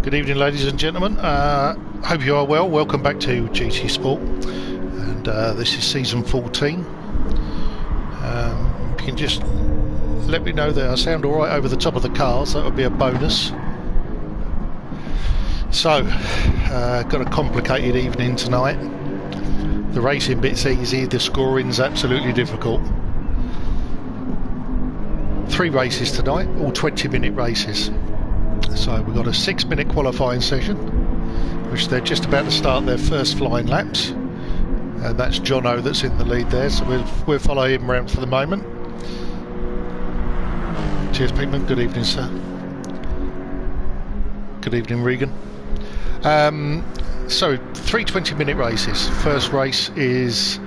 Good evening, ladies and gentlemen. Hope you are well. Welcome back to GT Sport, and this is season 14. If you can just let me know that I sound alright over the top of the cars, that would be a bonus. So, got a complicated evening tonight. The racing bit's easy, the scoring's absolutely difficult. 3 races tonight, all 20-minute races. So we've got a 6-minute qualifying session, which they're just about to start their first flying laps, and that's Jono that's in the lead there, so we'll follow him around for the moment. Cheers, Pigman. Good evening, sir. Good evening, Regan. So 3 20-minute races. First race is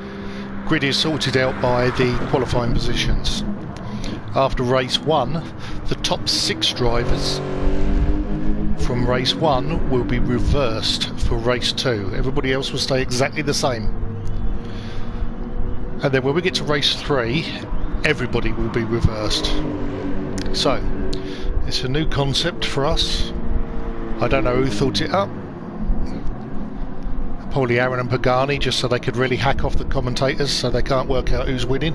grid is sorted out by the qualifying positions. After race 1, the top 6 drivers from race 1 will be reversed for race 2. Everybody else will stay exactly the same. And then when we get to race 3, everybody will be reversed. So, it's a new concept for us. I don't know who thought it up. Probably Aaron and Pagani, just so they could really hack off the commentators so they can't work out who's winning.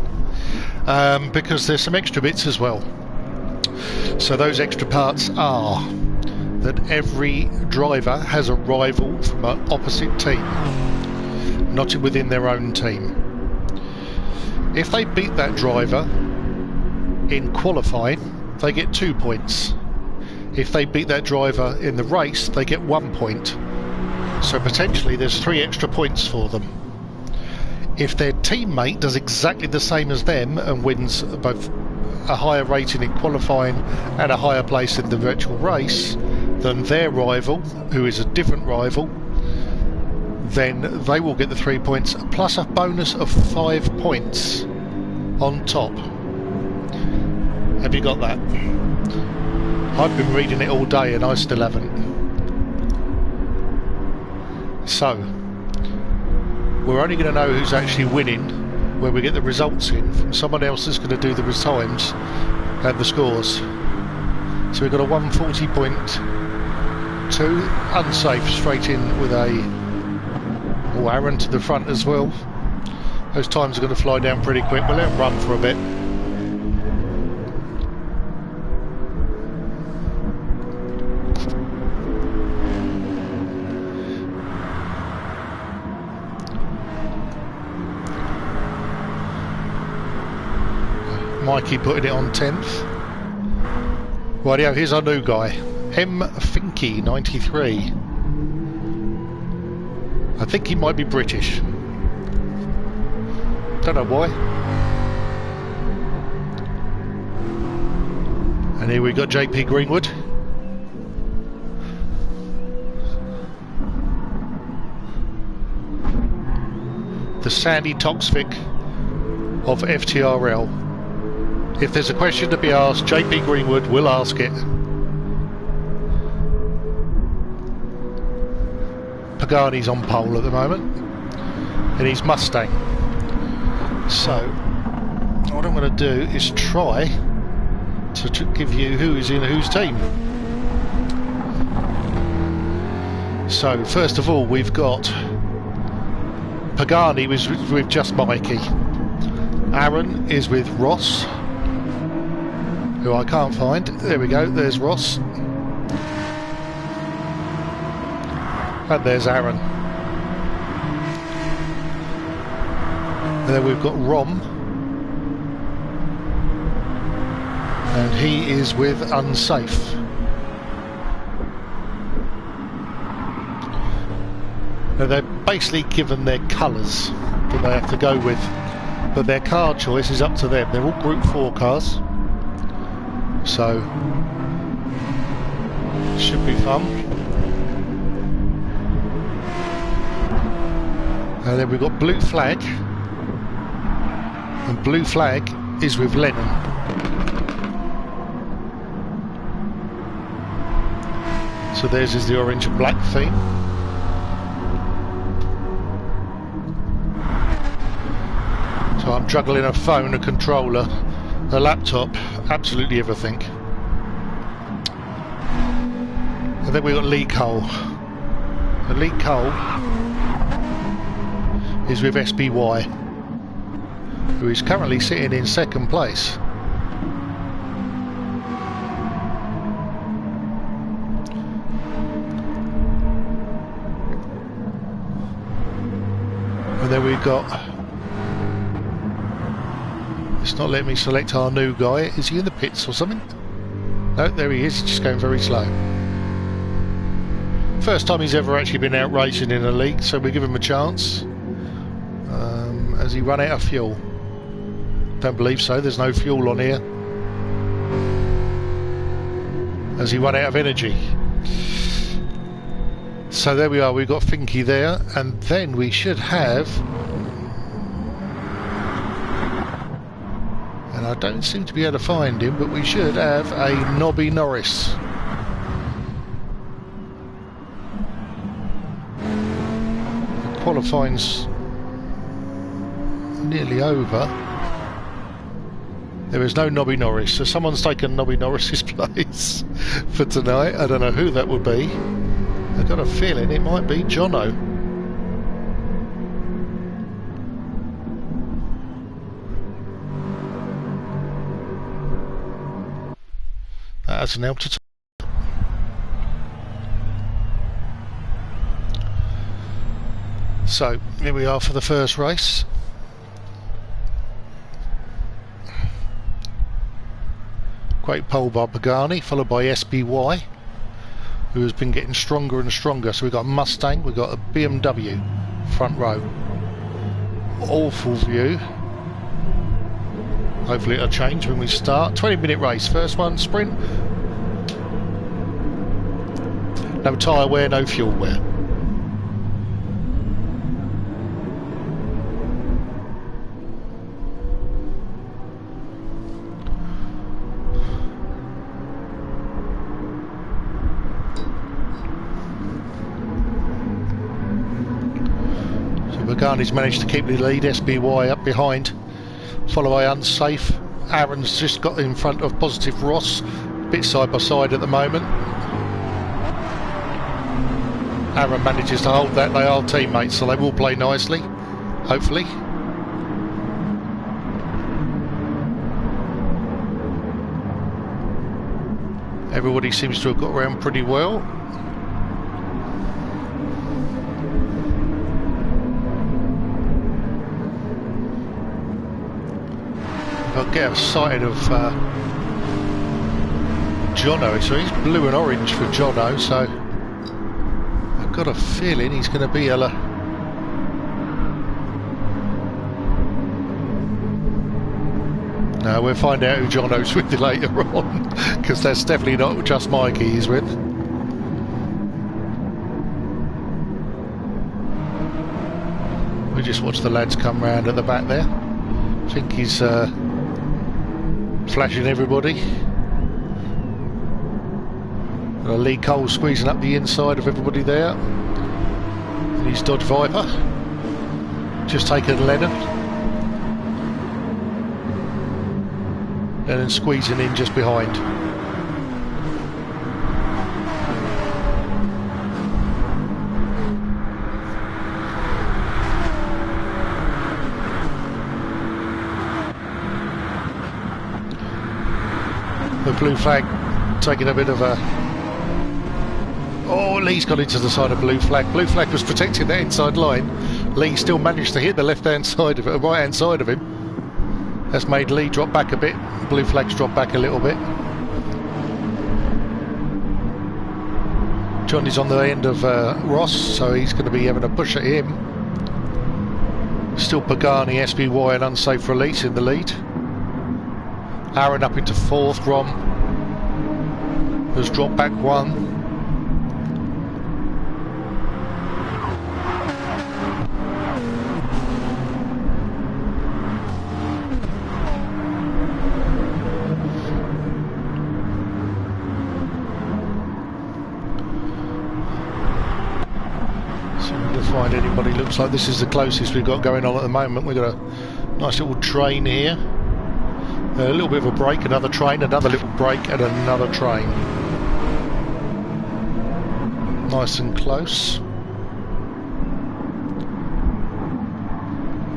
Because there's some extra bits as well. So those extra parts are that every driver has a rival from an opposite team, not within their own team. If they beat that driver in qualifying, they get 2 points. If they beat that driver in the race, they get 1 point. So potentially there's 3 extra points for them. If their teammate does exactly the same as them and wins both a higher rating in qualifying and a higher place in the virtual race than their rival, who is a different rival, then they will get the 3 points plus a bonus of 5 points on top. Have you got that? I've been reading it all day and I still haven't. So we're only going to know who's actually winning when we get the results in from someone else that's going to do the times and the scores. So we've got a 140.2 unsafe straight in with a Aaron to the front as well. Those times are going to fly down pretty quick. We'll let them run for a bit. Mikey putting it on 10th. Rightio, here's our new guy, M. Finky 93. I think he might be British. Don't know why. And here we got JP Greenwood. The Sandy Toksvik of FTRL. If there's a question to be asked, JP Greenwood will ask it. Pagani's on pole at the moment, and he's Mustang. So, what I'm going to do is try to give you who is in whose team. So, first of all, we've got Pagani with just Mikey. Aaron is with Ross, who I can't find. There we go, there's Ross. And there's Aaron. And then we've got Rom. And he is with Unsafe. Now they're basically given their colours that they have to go with, but their car choice is up to them. They're all Group 4 cars. So, should be fun. And then we've got Blue Flag, and Blue Flag is with Lennon. So theirs is the orange and black theme. So I'm juggling a phone, a controller, a laptop, absolutely everything. And then we've got Lee Cole. And Lee Cole is with SBY, who is currently sitting in second place. And then we've got... It's not letting me select our new guy. Is he in the pits or something? No, there he is, just going very slow. First time he's ever actually been out racing in a league, so we give him a chance. Has he run out of fuel? Don't believe so, there's no fuel on here. Has he run out of energy? So there we are, we've got Finky there, and then we should have... And I don't seem to be able to find him, but we should have a Nobby Norris. Qualifying's nearly over. There is no Nobby Norris, so someone's taken Nobby Norris's place for tonight. I don't know who that would be. I've got a feeling it might be Jono. That hasn't helped at all. So, here we are for the first race. Great pole by Pagani, followed by SBY, who has been getting stronger and stronger. So we've got a Mustang, we've got a BMW front row. Awful view. Hopefully it'll change when we start. 20-minute race, first one, sprint. No tyre wear, no fuel wear. Pagani's managed to keep the lead, SBY up behind, followed by Unsafe. Aaron's just got in front of Positive Ross, a bit side by side at the moment. Aaron manages to hold that. They are teammates, so they will play nicely, hopefully. Everybody seems to have got around pretty well. I'll get a sight of Jono, so he's blue and orange for Jono, so I've got a feeling he's going to be a... No, we'll find out who Jono's with later on, because that's definitely not just Mikey he's with. We just watch the lads come round at the back there. I think he's flashing everybody. Lee Cole squeezing up the inside of everybody there. And he's Dodge Viper. Just taken Lennon. Lennon squeezing in just behind. The blue flag taking a bit of a... Oh, Lee's got into the side of blue flag. Blue flag was protecting that inside line. Lee still managed to hit the left-hand side of it, right-hand side of him. That's made Lee drop back a bit. Blue flag's dropped back a little bit. Johnny's on the end of Ross, so he's going to be having a push at him. Still Pagani, SBY and Unsafe Release in the lead. Aaron up into fourth. Rom has dropped back one. So to find anybody, looks like this is the closest we've got going on at the moment. We've got a nice little train here. A little bit of a break, another train, another little break, and another train. Nice and close.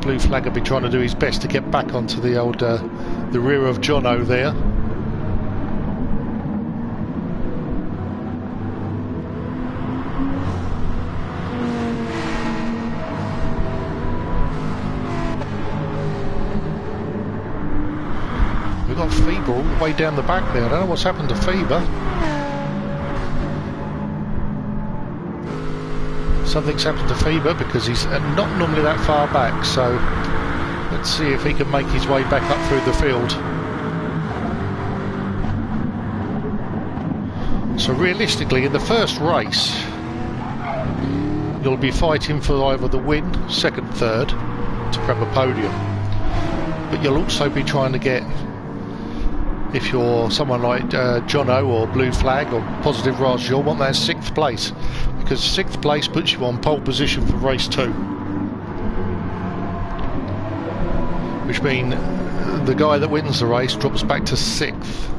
Blue flag will be trying to do his best to get back onto the old the rear of Jono there. We've got Feber all the way down the back there. I don't know what's happened to Feber. Something's happened to Feber because he's not normally that far back, so let's see if he can make his way back up through the field. So realistically, in the first race, you'll be fighting for either the win, second, third, to grab a podium. But you'll also be trying to get, if you're someone like Jono or Blue Flag or Positive Raj, you'll want that 6th place, because 6th place puts you on pole position for race 2, which means the guy that wins the race drops back to 6th.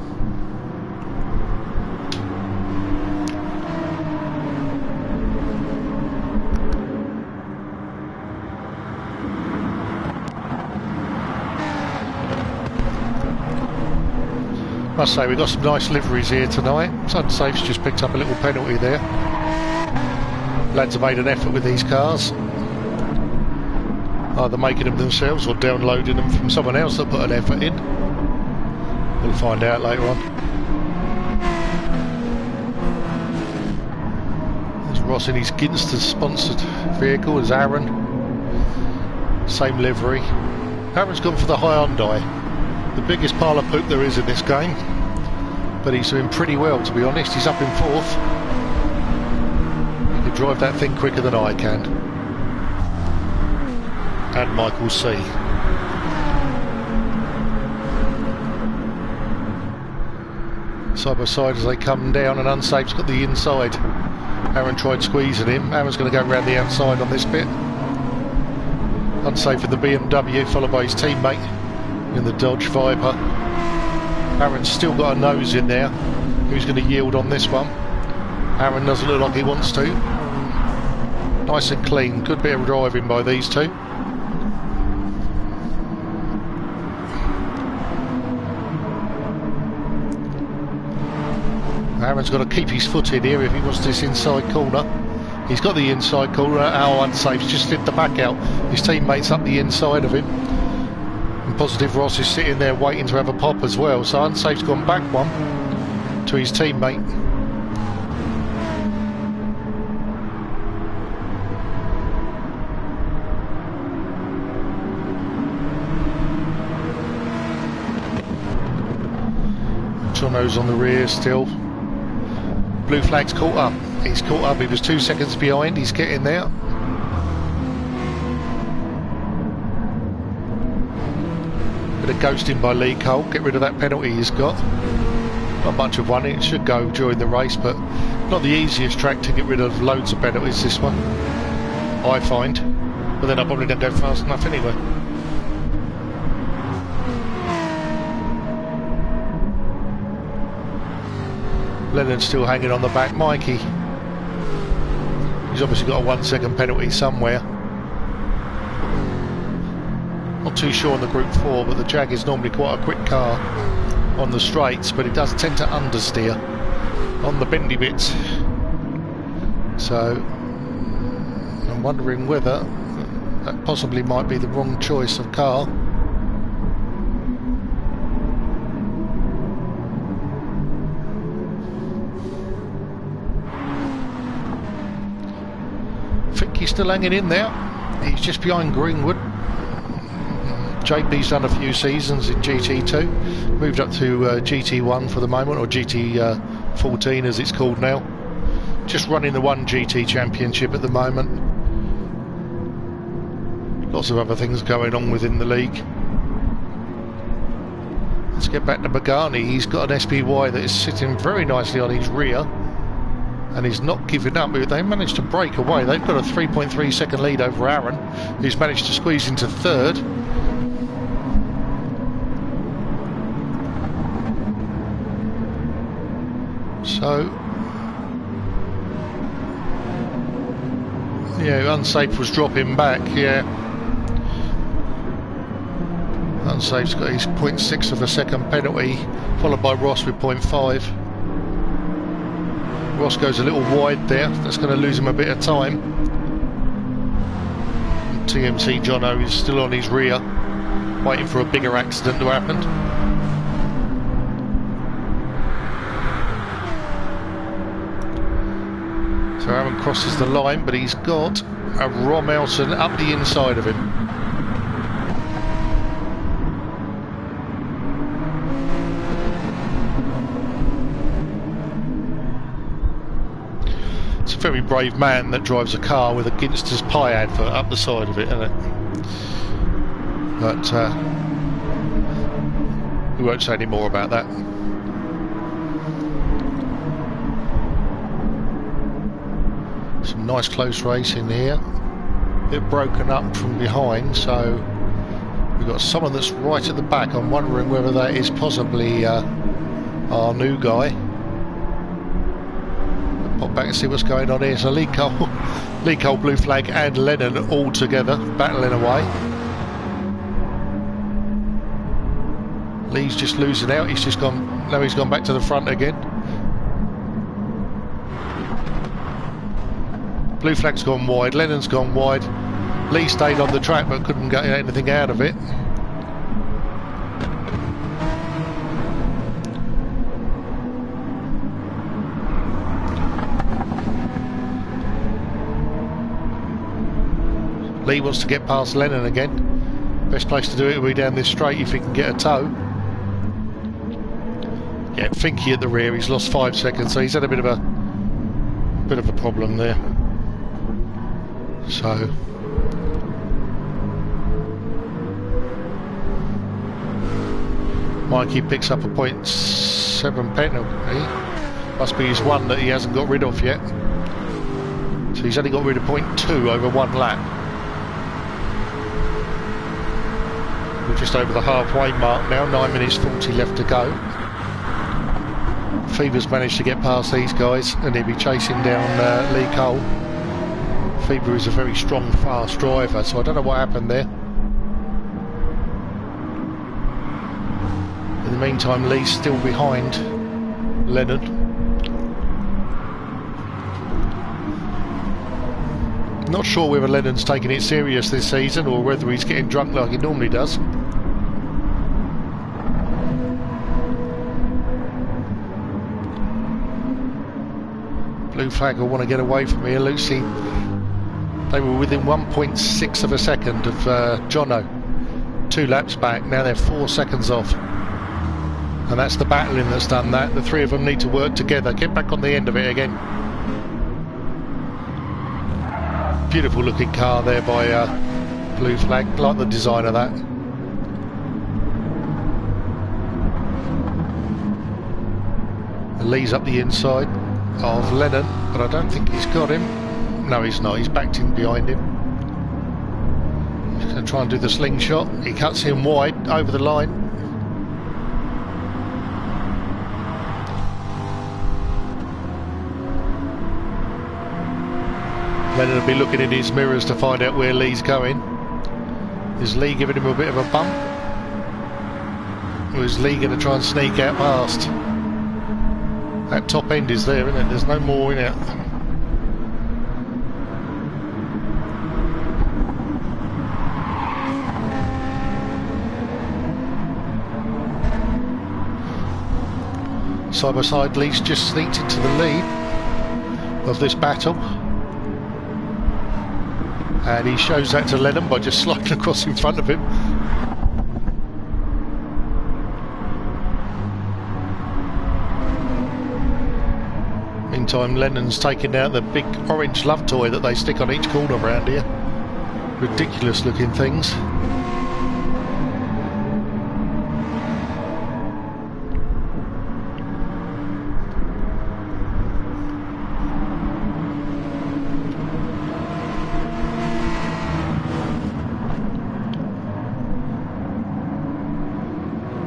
Must say, we've got some nice liveries here tonight. Sunsafe's just picked up a little penalty there. Lads have made an effort with these cars, either making them themselves or downloading them from someone else that put an effort in. We'll find out later on. There's Ross in his Ginster sponsored vehicle. There's Aaron, same livery. Aaron's gone for the Hyundai, the biggest pile of poop there is in this game, but he's doing pretty well, to be honest. He's up in 4th. He can drive that thing quicker than I can. And Michael C. Side by side as they come down, and Unsafe's got the inside. Aaron tried squeezing him. Aaron's going to go around the outside on this bit. Unsafe in the BMW, followed by his teammate in the Dodge Viper. Aaron's still got a nose in there. Who's going to yield on this one? Aaron doesn't look like he wants to. Nice and clean. Good bit of driving by these two. Aaron's got to keep his foot in here if he wants this inside corner. He's got the inside corner. Our Unsafe's just slid the back out. His teammate's up the inside of him. Positive Ross is sitting there waiting to have a pop as well, so Unsafe's gone back one to his teammate. Jono's on the rear still. Blue Flag's caught up. He's caught up. He was 2 seconds behind. He's getting there. Bit of ghosting by Lee Cole, get rid of that penalty he's got. Not much of one, it should go during the race, but not the easiest track to get rid of loads of penalties, this one, I find. But then I probably don't go fast enough anyway. Lennon's still hanging on the back. Mikey, he's obviously got a 1 second penalty somewhere. Not too sure on the Group 4, but the Jag is normally quite a quick car on the straights, but it does tend to understeer on the bendy bits. So I'm wondering whether that possibly might be the wrong choice of car. I think he's still hanging in there. He's just behind Greenwood. JB's done a few seasons in GT2, moved up to GT1 for the moment, or GT14 as it's called now. Just running the 1 GT championship at the moment. Lots of other things going on within the league. Let's get back to Pagani. He's got an SPY that is sitting very nicely on his rear, and he's not giving up. They managed to break away. They've got a 3.3 second lead over Aaron, who's managed to squeeze into 3rd. So Yeah, Unsafe was dropping back, yeah. Unsafe's got his 0.6 of a second penalty, followed by Ross with 0.5. Ross goes a little wide there, that's going to lose him a bit of time. And TMC Jono is still on his rear, waiting for a bigger accident to happen. So Aaron crosses the line, but he's got a Romelson up the inside of him. It's a very brave man that drives a car with a Ginster's Pie advert up the side of it, isn't it? But we won't say any more about that. Some nice close racing here. A bit broken up from behind, so we've got someone that's right at the back. I'm wondering whether that is possibly our new guy. Pop back and see what's going on here. So Lee Cole, Blue Flag and Lennon all together battling away. Lee's just losing out. He's just gone. Now he's gone back to the front again. Blue Flag's gone wide. Lennon's gone wide. Lee stayed on the track but couldn't get anything out of it. Lee wants to get past Lennon again. Best place to do it will be down this straight if he can get a tow. Yeah, Finky at the rear. He's lost 5 seconds, so he's had a bit of a problem there. So Mikey picks up a 0.7 penalty. Must be his one that he hasn't got rid of yet. So he's only got rid of 0.2 over 1 lap. We're just over the halfway mark now, 9 minutes 40 left to go. Fever's managed to get past these guys and he'll be chasing down Lee Cole. Fever is a very strong, fast driver, so I don't know what happened there. In the meantime, Lee's still behind Lennon. Not sure whether Lennon's taking it serious this season or whether he's getting drunk like he normally does. Blue Flag will want to get away from here. Lucy, they were within 1.6 of a second of Jono 2 laps back. Now they're 4 seconds off, and that's the battling that's done that. The three of them need to work together, get back on the end of it again. Beautiful looking car there by Blue Flag, like the design of that. Lee's up the inside of Lennon, but I don't think he's got him. No, he's not. He's backed in behind him. He's going to try and do the slingshot. He cuts him wide over the line. Lennon will be looking in his mirrors to find out where Lee's going. Is Lee giving him a bit of a bump? Or is Lee going to try and sneak out past? That top end is there, isn't it? There's no more in it. Side by side, Lee's just sneaked into the lead of this battle. And he shows that to Lennon by just sliding across in front of him. Meantime, Lennon's taking out the big orange love toy that they stick on each corner around here. Ridiculous looking things.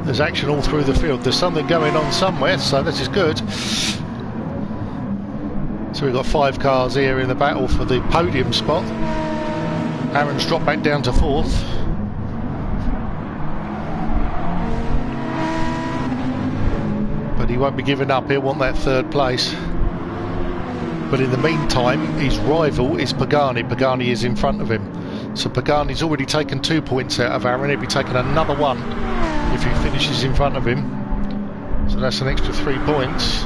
There's action all through the field. There's something going on somewhere, so this is good. So So we've got 5 cars here in the battle for the podium spot. Aaron's dropped back down to 4th. But he won't be giving up, he'll want that 3rd place. But in the meantime, his rival is Pagani. Pagani is in front of him. So Pagani's already taken 2 points out of Aaron. He'll be taking another 1 if he finishes in front of him. So that's an extra 3 points.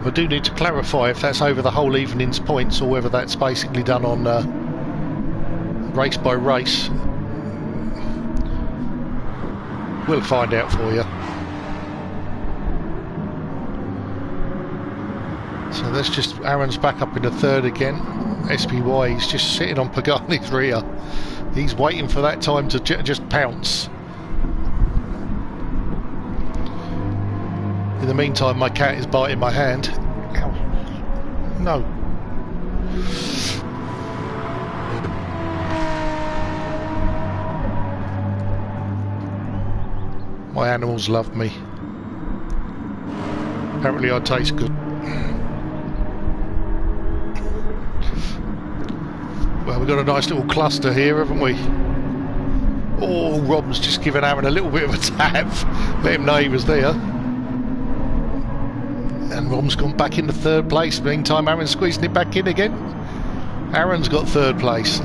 I do need to clarify if that's over the whole evening's points or whether that's basically done on race by race. We'll find out for you. So that's just Aaron's back up into 3rd again. SPY, he's just sitting on Pagani's rear. He's waiting for that time to just pounce. In the meantime, my cat is biting my hand. Ow. No. My animals love me. Apparently I taste good. Well, we've got a nice little cluster here, haven't we? Oh, Rob's just given Aaron a little bit of a tap. Let him know he was there. And Rob's gone back into 3rd place. Meantime, Aaron's squeezing it back in again. Aaron's got 3rd place.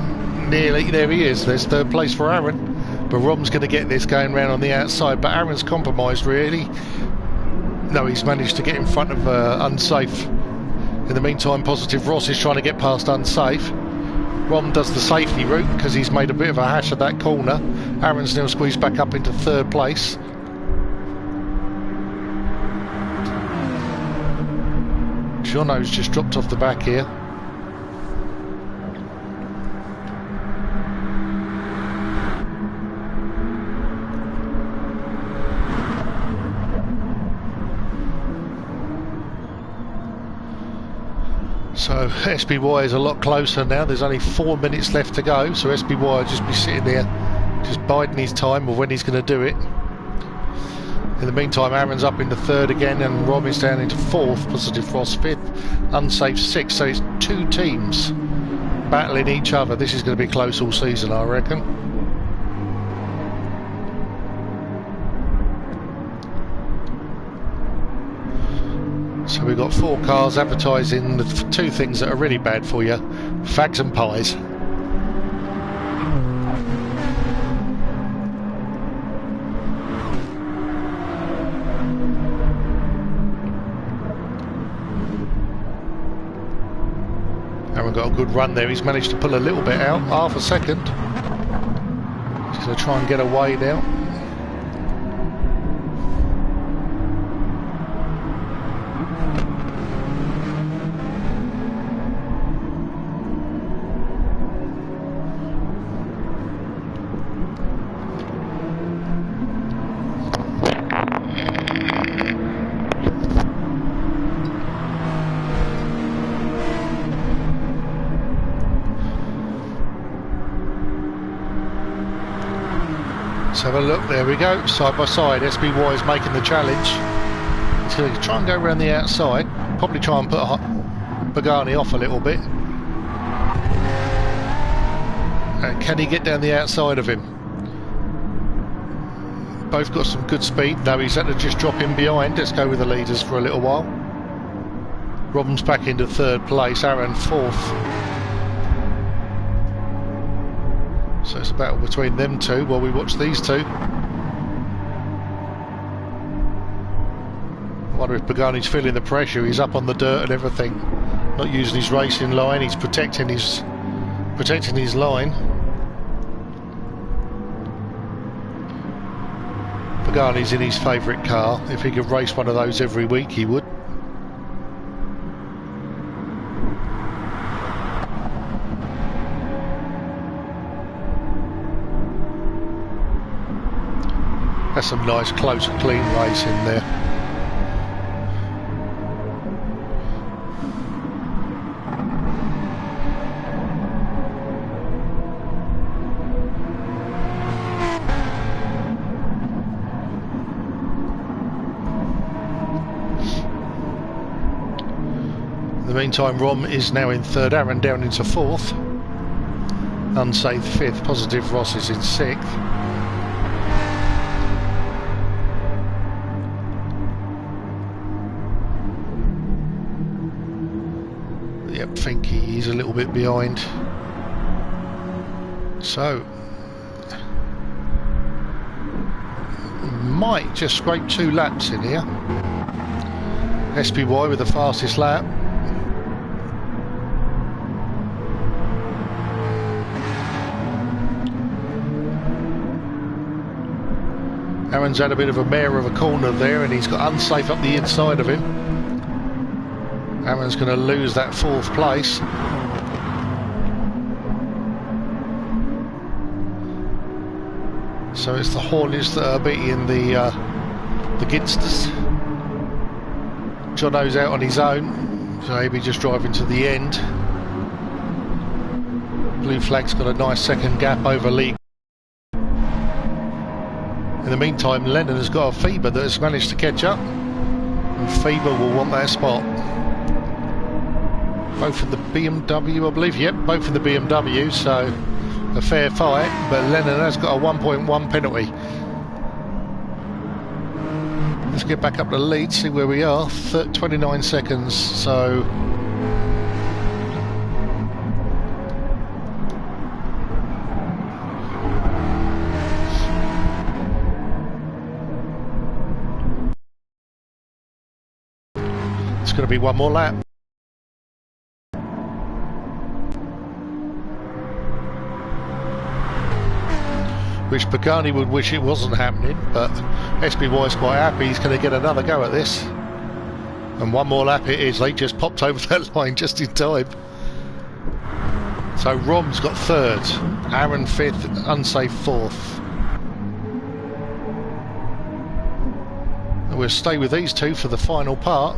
Nearly, there he is. There's 3rd place for Aaron. But Rom's going to get this going round on the outside. But Aaron's compromised, really. No, he's managed to get in front of Unsafe. In the meantime, Positive Ross is trying to get past Unsafe. Rom does the safety route because he's made a bit of a hash of that corner. Aaron's now squeezed back up into 3rd place. Jono's just dropped off the back here. So SPY is a lot closer now. There's only 4 minutes left to go, so SPY will just be sitting there just biding his time of when he's going to do it. In the meantime, Aaron's up into 3rd again and Rob is down into 4th, Positive Ross 5th, Unsafe 6th. So it's 2 teams battling each other. This is going to be close all season, I reckon. So we've got 4 cars advertising the 2 things that are really bad for you: fags and pies. Aaron got a good run there. He's managed to pull a little bit out, half a second. He's going to try and get away now. Have a look, there we go, side by side. SPY is making the challenge. He's going to try and go around the outside, probably try and put Pagani off a little bit. And can he get down the outside of him? Both got some good speed. No, he's had to just drop in behind. Let's go with the leaders for a little while. Robin's back into 3rd place, Aaron 4th. So it's a battle between them 2 while we watch these 2. I wonder if Pagani's feeling the pressure. He's up on the dirt and everything, not using his racing line. He's protecting his line. Pagani's in his favourite car. If he could race one of those every week, he would. That's some nice, close, clean racing there. meantime, Rom is now in third, Aaron down into fourth, Unsafe fifth, Positive Ross is in sixth. Yep, think he's a little bit behind. So, might just scrape 2 laps in here. SPY with the fastest lap. Aaron's had a bit of a mare of a corner there, and he's got Unsafe up the inside of him. Aaron's going to lose that 4th place. So it's the Hornets that are beating the Ginsters. Jono's out on his own, so he'll be just driving to the end. Blue Flag's got a nice second gap over Lee. In the meantime, Lennon has got a Fever that has managed to catch up, and Fever will want that spot. Both in the BMW, I believe. Yep, both in the BMW, so a fair fight, but Lennon has got a 1.1 penalty. Let's get back up to the lead, see where we are. 29 seconds, so it's going to be one more lap. Which Pagani would wish it wasn't happening, but SPY's quite happy he's going to get another go at this. And one more lap it is. They just popped over that line just in time. So Rom's got 3rd, Aaron 5th, Unsafe 4th. And we'll stay with these two for the final part.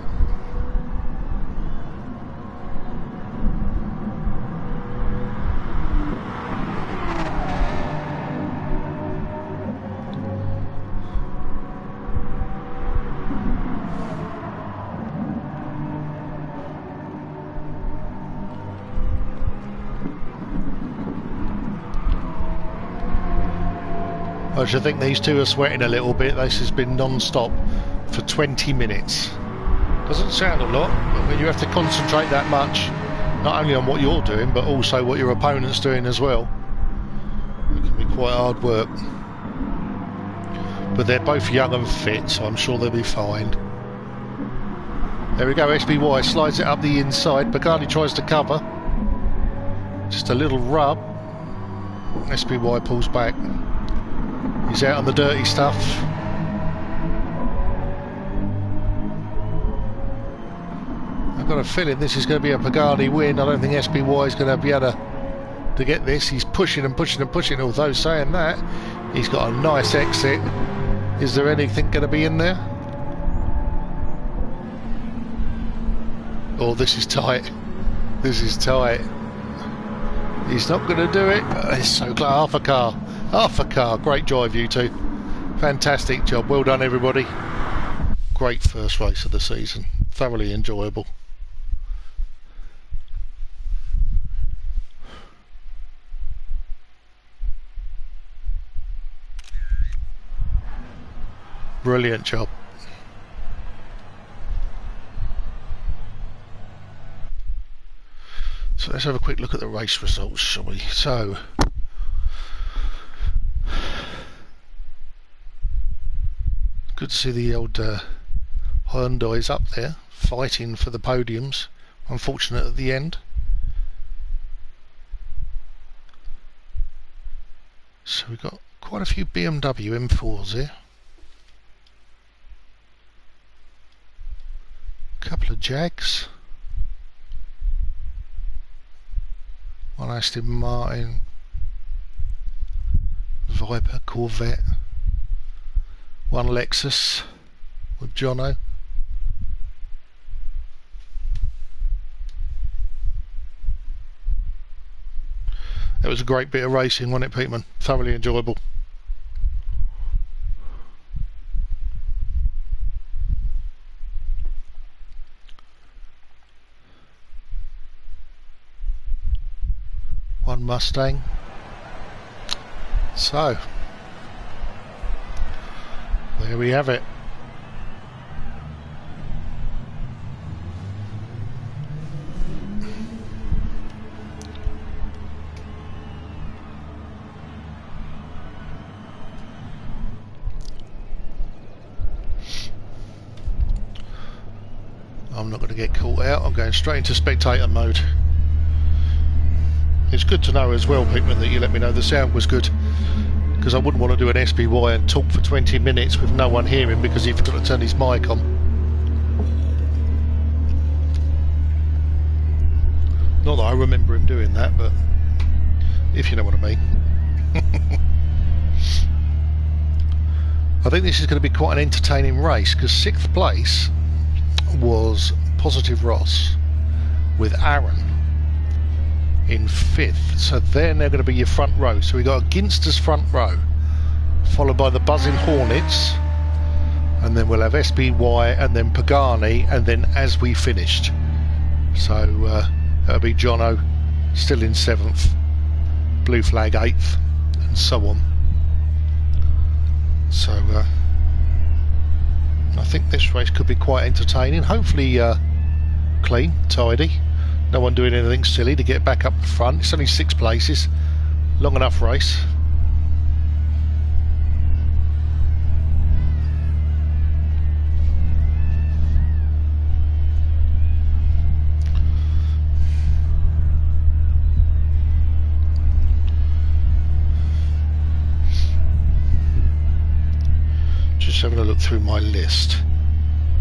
I should think these two are sweating a little bit. This has been non-stop for 20 minutes. Doesn't sound a lot, but when you have to concentrate that much, not only on what you're doing, but also what your opponent's doing as well, it can be quite hard work. But they're both young and fit, so I'm sure they'll be fine. There we go, SPY slides it up the inside. Pagani tries to cover. Just a little rub. SPY pulls back. He's out on the dirty stuff. I've got a feeling this is going to be a Pagani win. I don't think SPY is going to be able to get this. He's pushing and pushing and pushing, although saying that, he's got a nice exit. Is there anything going to be in there? Oh, this is tight. This is tight. He's not going to do it. It's so close. Half a car. Half a car. Great drive, you two. Fantastic job. Well done, everybody. Great first race of the season. Thoroughly enjoyable. Brilliant job. So let's have a quick look at the race results, shall we? So good to see the old Hyundai's up there fighting for the podiums. Unfortunate at the end. So we've got quite a few BMW M4s here. A couple of Jags. One Aston Martin, Viper, Corvette, one Lexus with Jono. It was a great bit of racing, wasn't it, Peteman? Thoroughly enjoyable. one Mustang. So there we have it. I'm not going to get caught out. I'm going straight into spectator mode. It's good to know as well, Pickman, that you let me know the sound was good, because I wouldn't want to do an SBY and talk for 20 minutes with no one hearing because he forgot to turn his mic on. Not that I remember him doing that, but if you know what I mean. I think this is going to be quite an entertaining race, because 6th place was Positive Ross with Aaron in 5th, so they're now going to be your front row. So we got a Ginster's front row, followed by the Buzzing Hornets, and then we'll have SBY and then Pagani, and then As We Finished. So that'll be Jono still in 7th, Blue Flag 8th, and so on. So I think this race could be quite entertaining. Hopefully clean, tidy, no one doing anything silly to get back up the front. It's only 6 places, long enough race. Just having a look through my list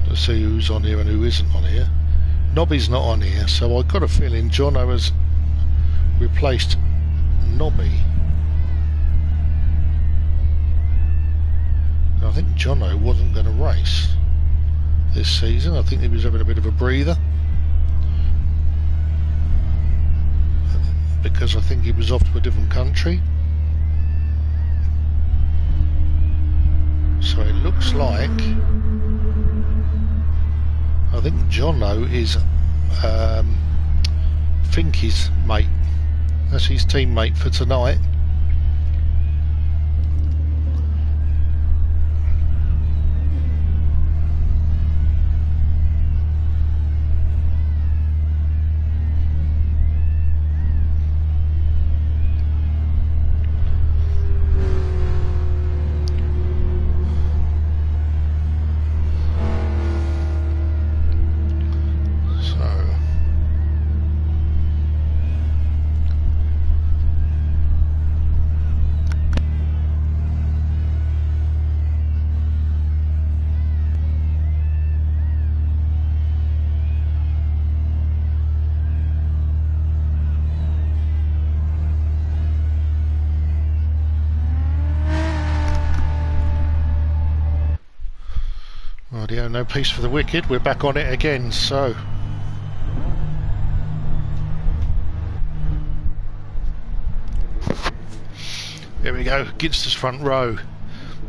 to see who's on here and who isn't on here. Nobby's not on here, so I've got a feeling Jono has replaced Nobby. I think Jono wasn't going to race this season. I think he was having a bit of a breather, because I think he was off to a different country. So it looks like I think Jono is Finky's mate. That's his teammate for tonight. Rightio, no peace for the wicked. We're back on it again, so here we go. Ginster's front row,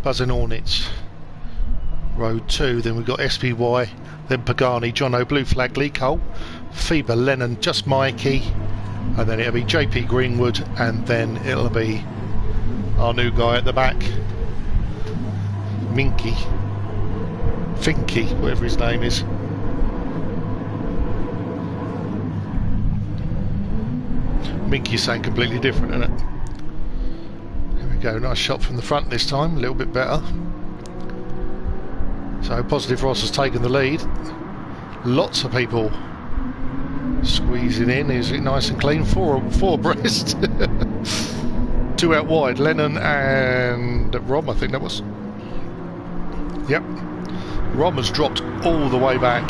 Buzzing Hornets, row 2. Then we've got SPY, then Pagani, Jono, Blue Flag, Lee Cole, Phoebe, Lennon, Just Mikey, and then it'll be JP Greenwood, and then it'll be our new guy at the back, Minky, Finky, whatever his name is. Minky's saying completely different, isn't it? There we go, nice shot from the front this time, a little bit better. So Positive Ross has taken the lead. Lots of people squeezing in. Is it nice and clean? Four abreast. 2 out wide, Lennon and Rom, I think that was. Yep. Rom has dropped all the way back.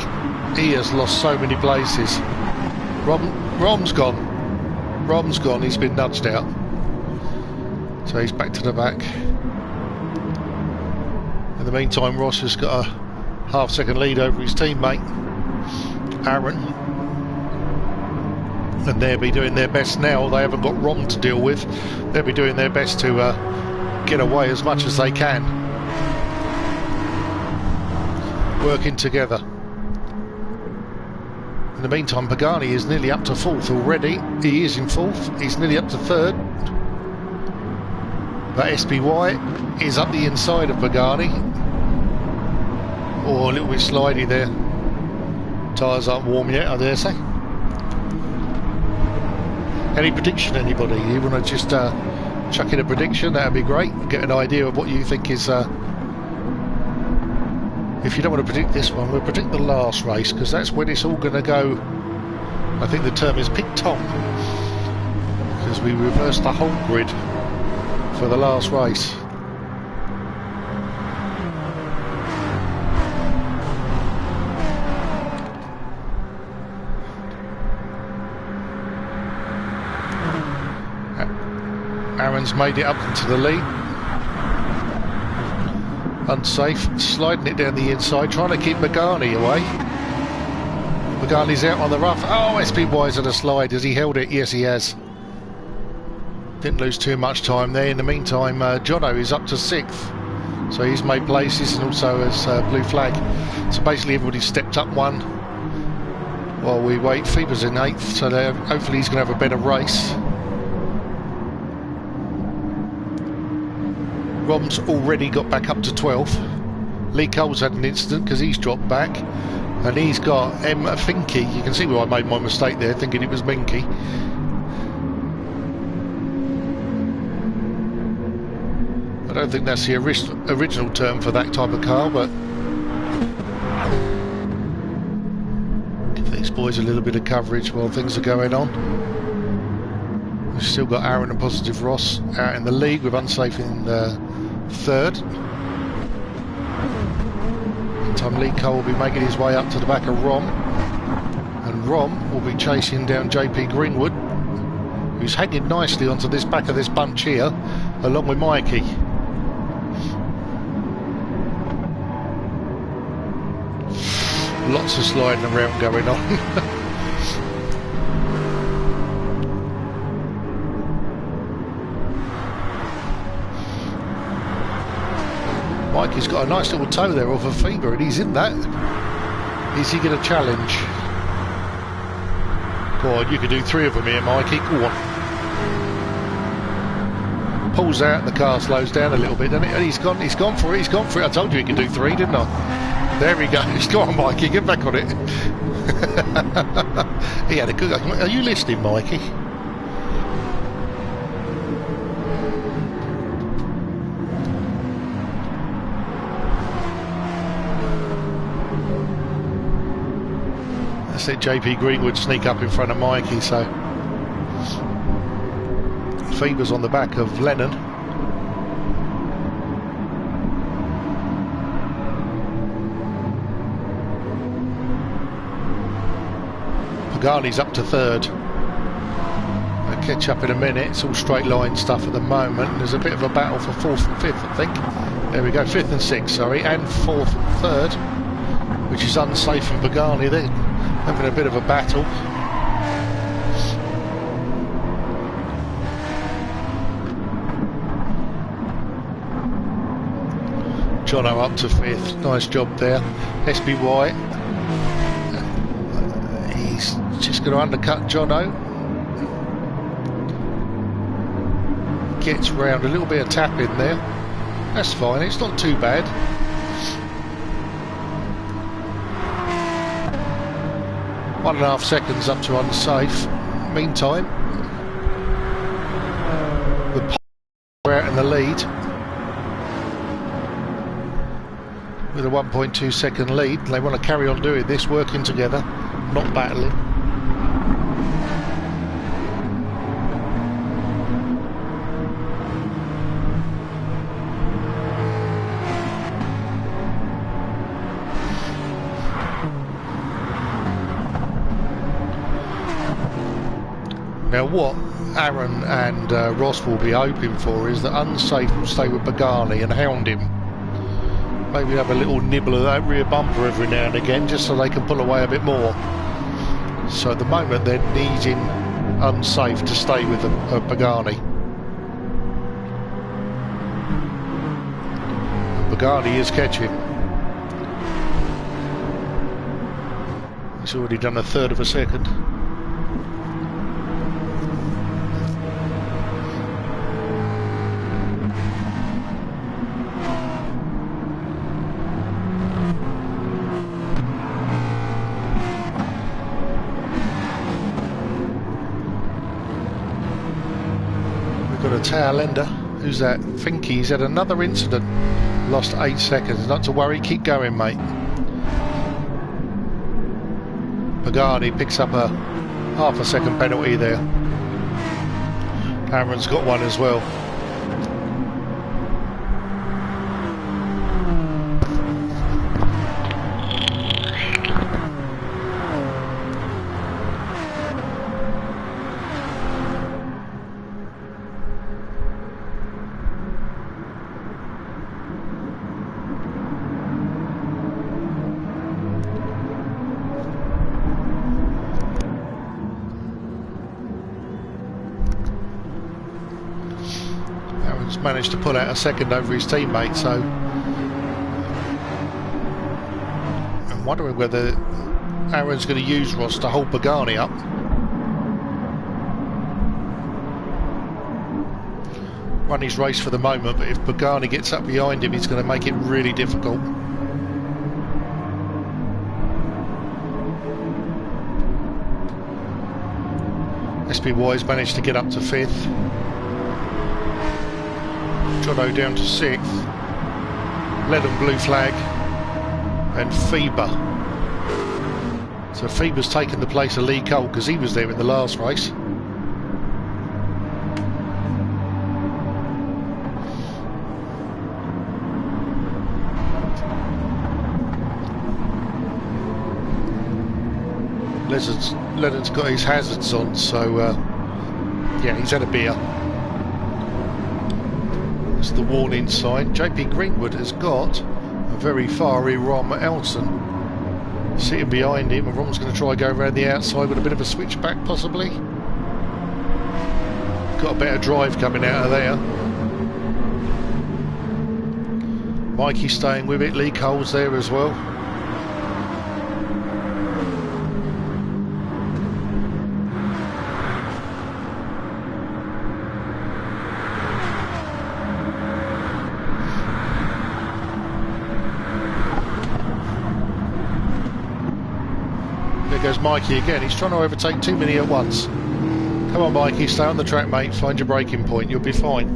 He has lost so many places. Rom's gone. Rom's gone. He's been nudged out. So he's back to the back. In the meantime, Ross has got a half-second lead over his teammate, Aaron. And they'll be doing their best now. They haven't got Rom to deal with. They'll be doing their best to get away as much as they can. Working together. In the meantime, Pagani is nearly up to 4th already. He is in 4th. He's nearly up to 3rd. But SPY is up the inside of Pagani. Oh, a little bit slidey there. Tyres aren't warm yet, I dare say. Any prediction, anybody? You want to just chuck in a prediction? That'd be great. Get an idea of what you think is... If you don't want to predict this one, we'll predict the last race, because that's when it's all going to go. I think the term is pick Tom, because we reversed the whole grid for the last race. Aaron's made it up into the lead. Unsafe, sliding it down the inside, trying to keep Pagani away. Pagani's out on the rough. Oh, SPY's had a slide. Has he held it? Yes, he has. Didn't lose too much time there. In the meantime, Jono is up to 6th. So he's made places and also has blue flag. So basically everybody's stepped up one while we wait. Fever's in 8th, so hopefully he's going to have a better race. Rom's already got back up to 12th. Lee Cole's had an incident because he's dropped back. And he's got Finky. You can see where I made my mistake there, thinking it was Minky. I don't think that's the original term for that type of car, but give these boys a little bit of coverage while things are going on. We've still got Aaron and Positive Ross out in the league with Unsafe in 3rd. Meantime, Lee Cole will be making his way up to the back of Rom, and Rom will be chasing down JP Greenwood, who's hanging nicely onto this back of this bunch here, along with Mikey. Lots of sliding around going on. Mikey's got a nice little toe there off of Fever, and he's in that. Is he going to challenge? Go on, you could do 3 of them here, Mikey. Go on. Pulls out, the car slows down a little bit, doesn't it? And he's gone for it, I told you he could do 3, didn't I? There we go. Go on, Mikey, get back on it. He had a good... Are you listening, Mikey? Let JP Greenwood sneak up in front of Mikey, so Fever's on the back of Lennon. Pagani's up to 3rd. I'll catch up in a minute. It's all straight line stuff at the moment. There's a bit of a battle for 4th and 5th, I think. There we go, 5th and 6th, sorry, and 4th and 3rd, which is Unsafe and Pagani. They're having a bit of a battle. Jono up to 5th. Nice job there. SBY. He's just going to undercut Jono. Gets round, a little bit of tap in there. That's fine, it's not too bad. One and a half seconds up to Unsafe. Meantime, the are out in the lead with a 1.2 second lead. They want to carry on doing this, working together, not battling. Now what Aaron and Ross will be hoping for is that Unsafe will stay with Pagani and hound him. Maybe have a little nibble of that rear bumper every now and again, just so they can pull away a bit more. So at the moment they're needing Unsafe to stay with Pagani. Pagani is catching. He's already done a third of a second. We've got a tail ender. Who's that? Finky. He's had another incident. Lost 8 seconds. Not to worry, keep going, mate. Pagani picks up a half a second penalty there. Aaron's got one as well. Managed to pull out a second over his teammate, so I'm wondering whether Aaron's going to use Ross to hold Pagani up. Run his race for the moment, but if Pagani gets up behind him, he's going to make it really difficult. SPY's managed to get up to 5th. Jono down to 6th, red and blue flag, and Feber. So Feber's taken the place of Lee Cole because he was there in the last race. Leonard's got his hazards on, so yeah, he's had a beer. It's the warning sign. JP Greenwood has got a very fiery Rom Elson sitting behind him, and Rom's going to try and go around the outside with a bit of a switchback possibly. Got a better drive coming out of there. Mikey's staying with it, Lee Cole's there as well. Goes Mikey again. He's trying to overtake too many at once. Come on, Mikey, stay on the track, mate. Find your braking point. You'll be fine.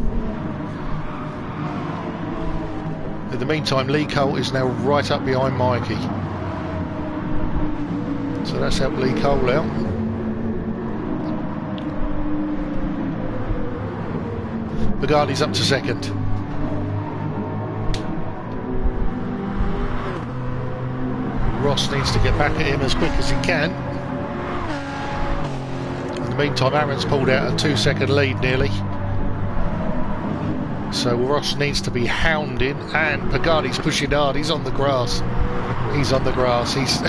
In the meantime, Lee Cole is now right up behind Mikey. So that's helped Lee Cole out. Pagani's up to 2nd. Ross needs to get back at him as quick as he can. In the meantime, Aaron's pulled out a 2-second lead nearly. So Ross needs to be hounding, and Pagani's pushing hard. He's on the grass. He's on the grass. He's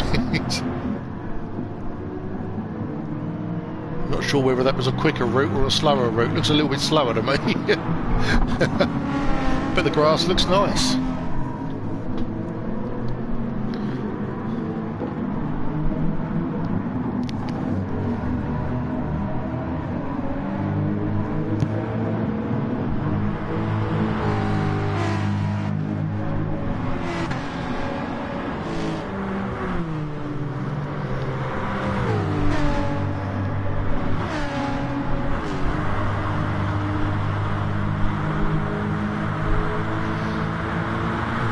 not sure whether that was a quicker route or a slower route. Looks a little bit slower to me. But the grass looks nice.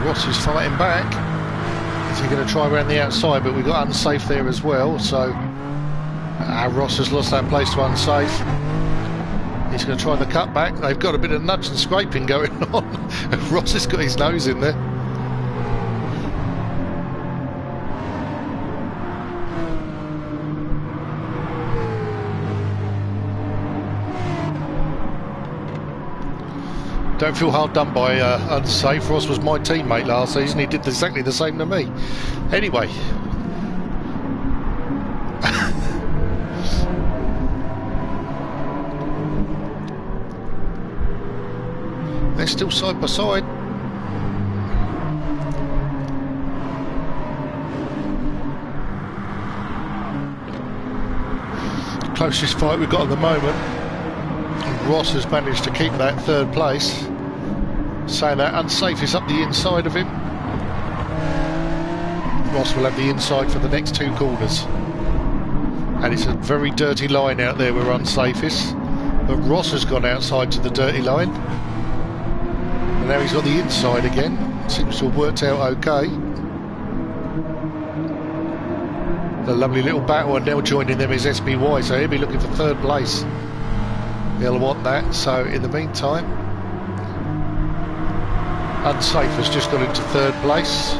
Ross is fighting back. Is he going to try around the outside? But we've got unsafe there as well, so Ross has lost that place to unsafe. He's going to try the cutback. They've got a bit of nudge and scraping going on. Ross has got his nose in there. Don't feel hard done by unsafe. Ross was my teammate last season. He did exactly the same to me. Anyway. They're still side by side. closest fight we've got at the moment. And Ross has managed to keep that third place. Saying that unsafe is up the inside of him. Ross will have the inside for the next 2 corners. And it's a very dirty line out there where unsafe is. But Ross has gone outside to the dirty line. And now he's got the inside again. Seems to have worked out okay. The lovely little battle, and now joining them is SBY, so he'll be looking for third place. He'll want that, so in the meantime, Unsafe has just got into third place.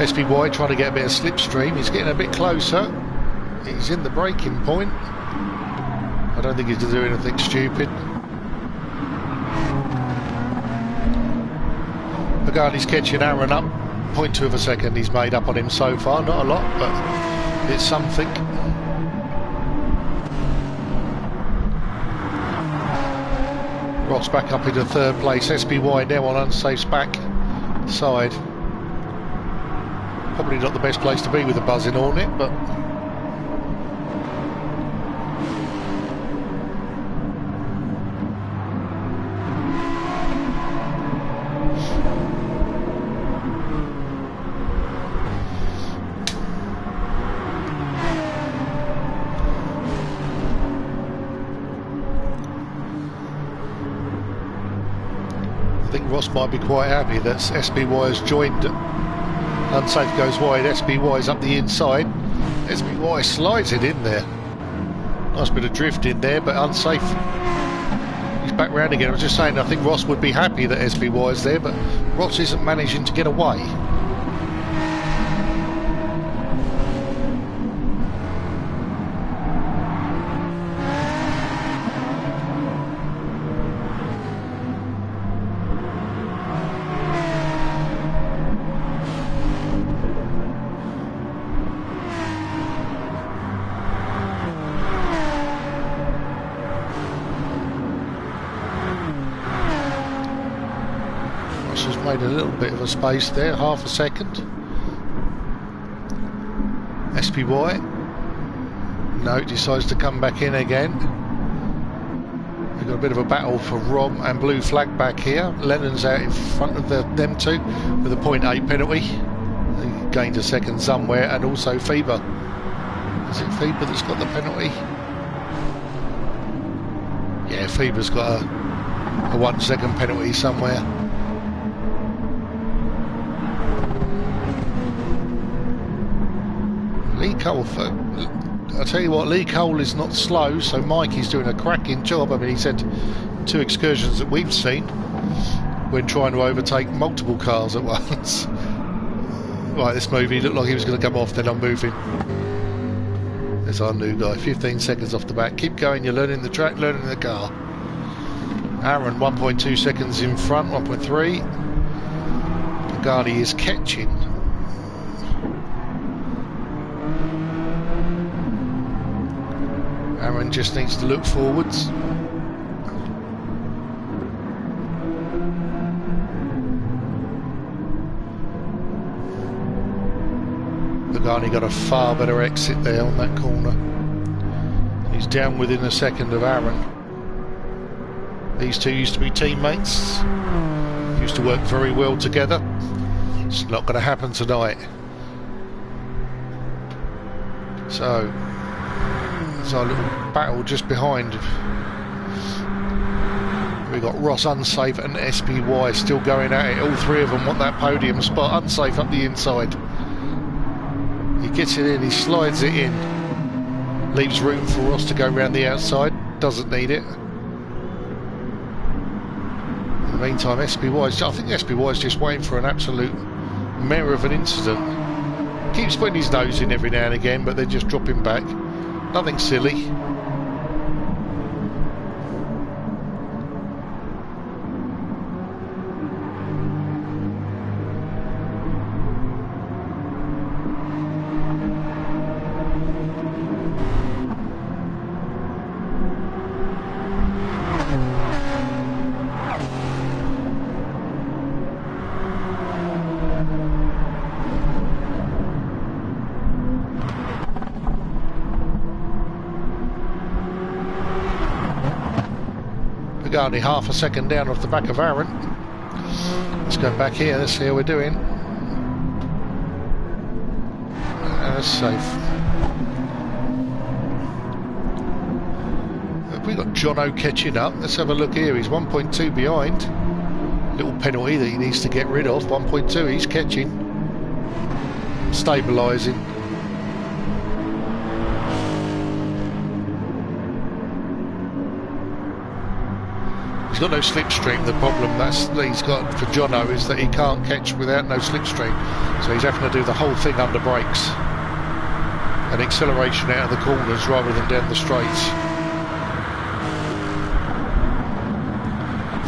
SBY trying to get a bit of slipstream. He's getting a bit closer. He's in the braking point. I don't think he's going to do anything stupid. Pagani's catching Aaron up. 0.2 of a second he's made up on him so far. Not a lot, but it's something. Ross back up into third place. SBY now on Unsafe's back side. Probably not the best place to be with a buzzing on it, but I think Ross might be quite happy that SBY has joined. Unsafe goes wide, SBY's up the inside. SBY slides it in there. Nice bit of drift in there, but Unsafe, he's back round again. I was just saying, I think Ross would be happy that SBY's there, but Ross isn't managing to get away. Has made a little bit of a space there, half a second. SBY no, decides to come back in again. We've got a bit of a battle for Rom and blue flag back here. Lennon's out in front of them two with a 0.8 penalty. He gained a second somewhere, and also Feber. Is it Feber that's got the penalty? Yeah, Feber's got a 1 second penalty somewhere. Lee Cole, I tell you what, Lee Cole is not slow, so Mikey's doing a cracking job. I mean, he's had 2 excursions that we've seen when trying to overtake multiple cars at once. Right, this move, he looked like he was going to come off, then I'm moving. There's our new guy, 15 seconds off the back. Keep going, you're learning the track, learning the car. Aaron 1.2 seconds in front, 1.3. Pagani is catching. Aaron just needs to look forwards. Pagani got a far better exit there on that corner. He's down within a second of Aaron. These two used to be teammates. Used to work very well together. It's not going to happen tonight. So there's our little battle just behind. We've got Ross Unsafe and SBY still going at it. All 3 of them want that podium spot. Unsafe up the inside. He gets it in, he slides it in. Leaves room for Ross to go round the outside. Doesn't need it. In the meantime, I think SBY is just waiting for an absolute mare of an incident. Keeps putting his nose in every now and again, but they're just dropping back. Nothing silly. Pagani half a second down off the back of Aaron. Let's go back here, let's see how we're doing. That's safe. We've got Jono catching up. Let's have a look here. He's 1.2 behind. Little penalty that he needs to get rid of. 1.2, he's catching. Stabilising. He's got no slipstream. The problem that he's got for Jono is that he can't catch without no slipstream. So he's having to do the whole thing under brakes. And acceleration out of the corners rather than down the straights.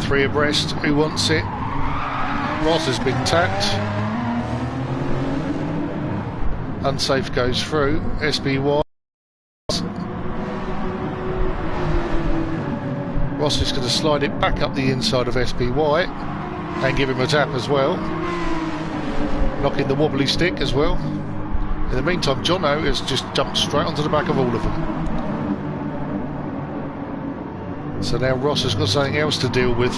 3 abreast. Who wants it? Ross has been tapped. Unsafe goes through. SBY. Ross is going to slide it back up the inside of SBY and give him a tap as well, knocking the wobbly stick as well. In the meantime, Jono has just jumped straight onto the back of all of them. So now Ross has got something else to deal with.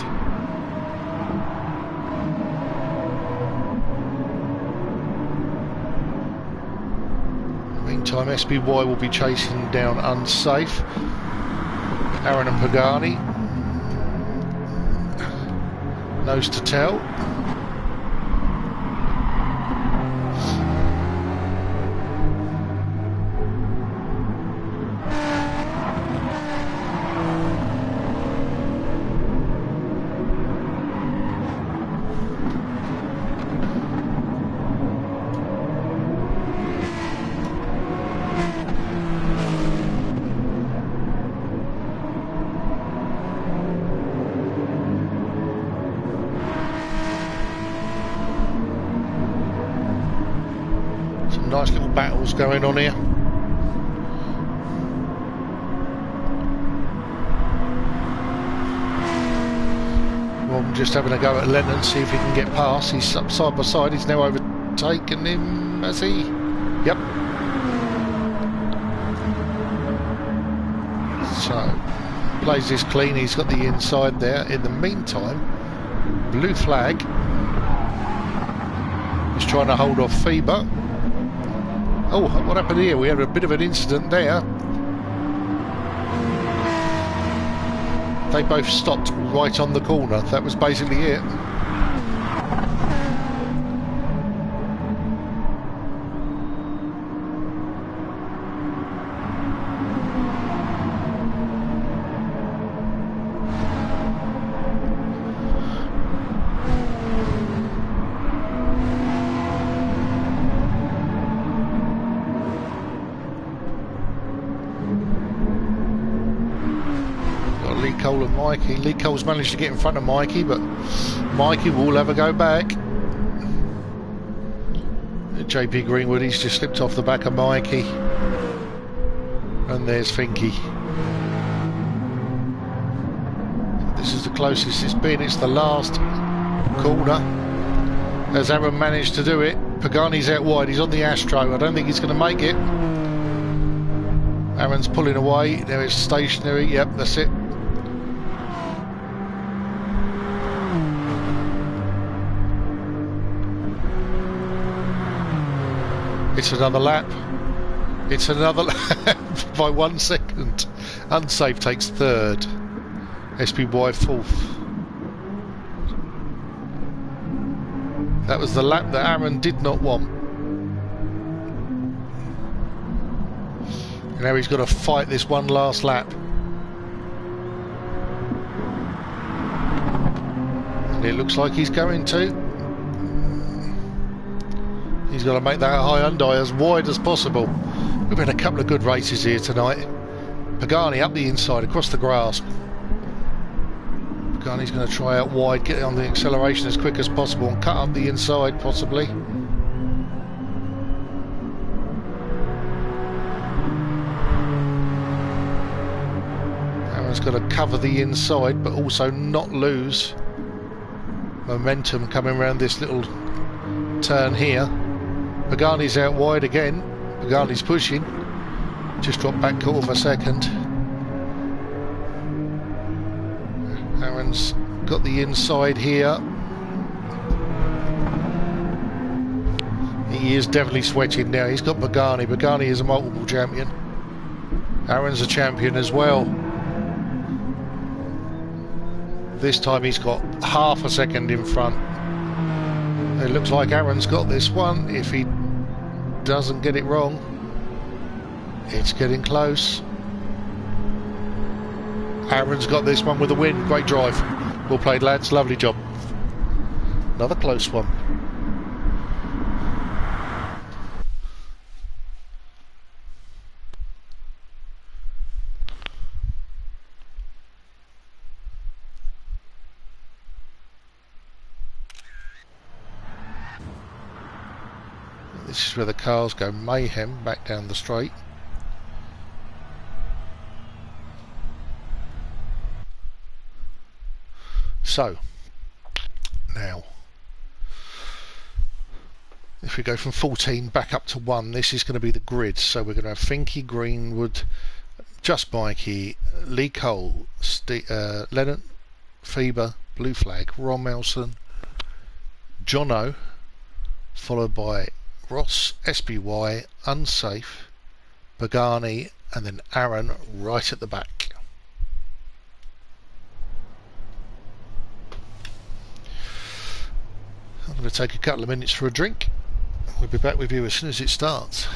In the meantime, SBY will be chasing down Unsafe. Aaron and Pagani. Nose to tail. Nice little battles going on here. Well, I'm just having a go at Lennon, see if he can get past. He's up side by side. He's now overtaken him, has he? Yep. So, plays this clean. He's got the inside there. In the meantime, blue flag. He's trying to hold off Feber. Oh, what happened here? We had a bit of an incident there. They both stopped right on the corner. That was basically it. Cole and Mikey. Lee Cole's managed to get in front of Mikey, but Mikey will have a go back. JP Greenwood, he's just slipped off the back of Mikey. And there's Finky. This is the closest it's been. It's the last corner. As Aaron managed to do it. Pagani's out wide. He's on the Astro. I don't think he's going to make it. Aaron's pulling away. There it's stationary. Yep, that's it. It's another lap. It's another lap by 1 second. Unsafe takes 3rd. SBY 4th. That was the lap that Aaron did not want. And now he's got to fight this one last lap. And it looks like he's going to. He's got to make that Hyundai as wide as possible. We've had a couple of good races here tonight. Pagani up the inside, across the grass. Pagani's going to try out wide, get on the acceleration as quick as possible and cut up the inside possibly. Aaron's got to cover the inside but also not lose momentum coming around this little turn here. Pagani's out wide again. Pagani's pushing. Just dropped back 1/4 second. Aaron's got the inside here. He is definitely sweating now. He's got Pagani. Pagani is a multiple champion. Aaron's a champion as well. This time he's got half a second in front. It looks like Aaron's got this one. If he doesn't get it wrong, it's getting close. Aaron's got this one with a win. Great drive. Well played, lads. Lovely job. Another close one. This is where the cars go mayhem back down the straight. So, now, if we go from 14 back up to 1, this is going to be the grid. So we're going to have Finky, Greenwood, Just Mikey, Lee Cole, Lennon, Feber, Blue Flag, Ron Melson, Jono, followed by Ross, SBY, Unsafe, Pagani, and then Aaron right at the back. I'm going to take a couple of minutes for a drink. We'll be back with you as soon as it starts.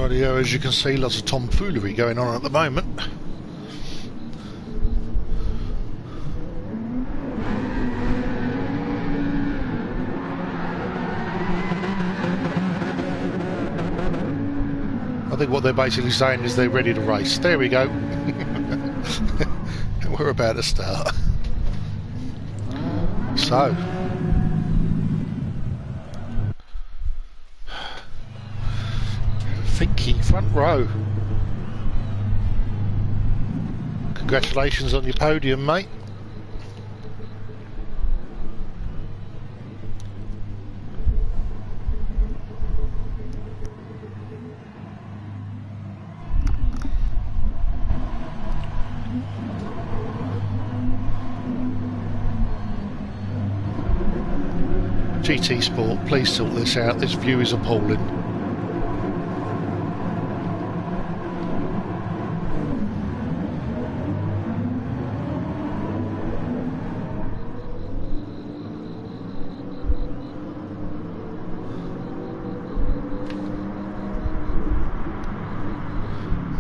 Rightio, as you can see, lots of tomfoolery going on at the moment. I think what they're basically saying is they're ready to race. There we go. We're about to start. So, Finky, front row. Congratulations on your podium, mate. GT Sport, please sort this out. This view is appalling.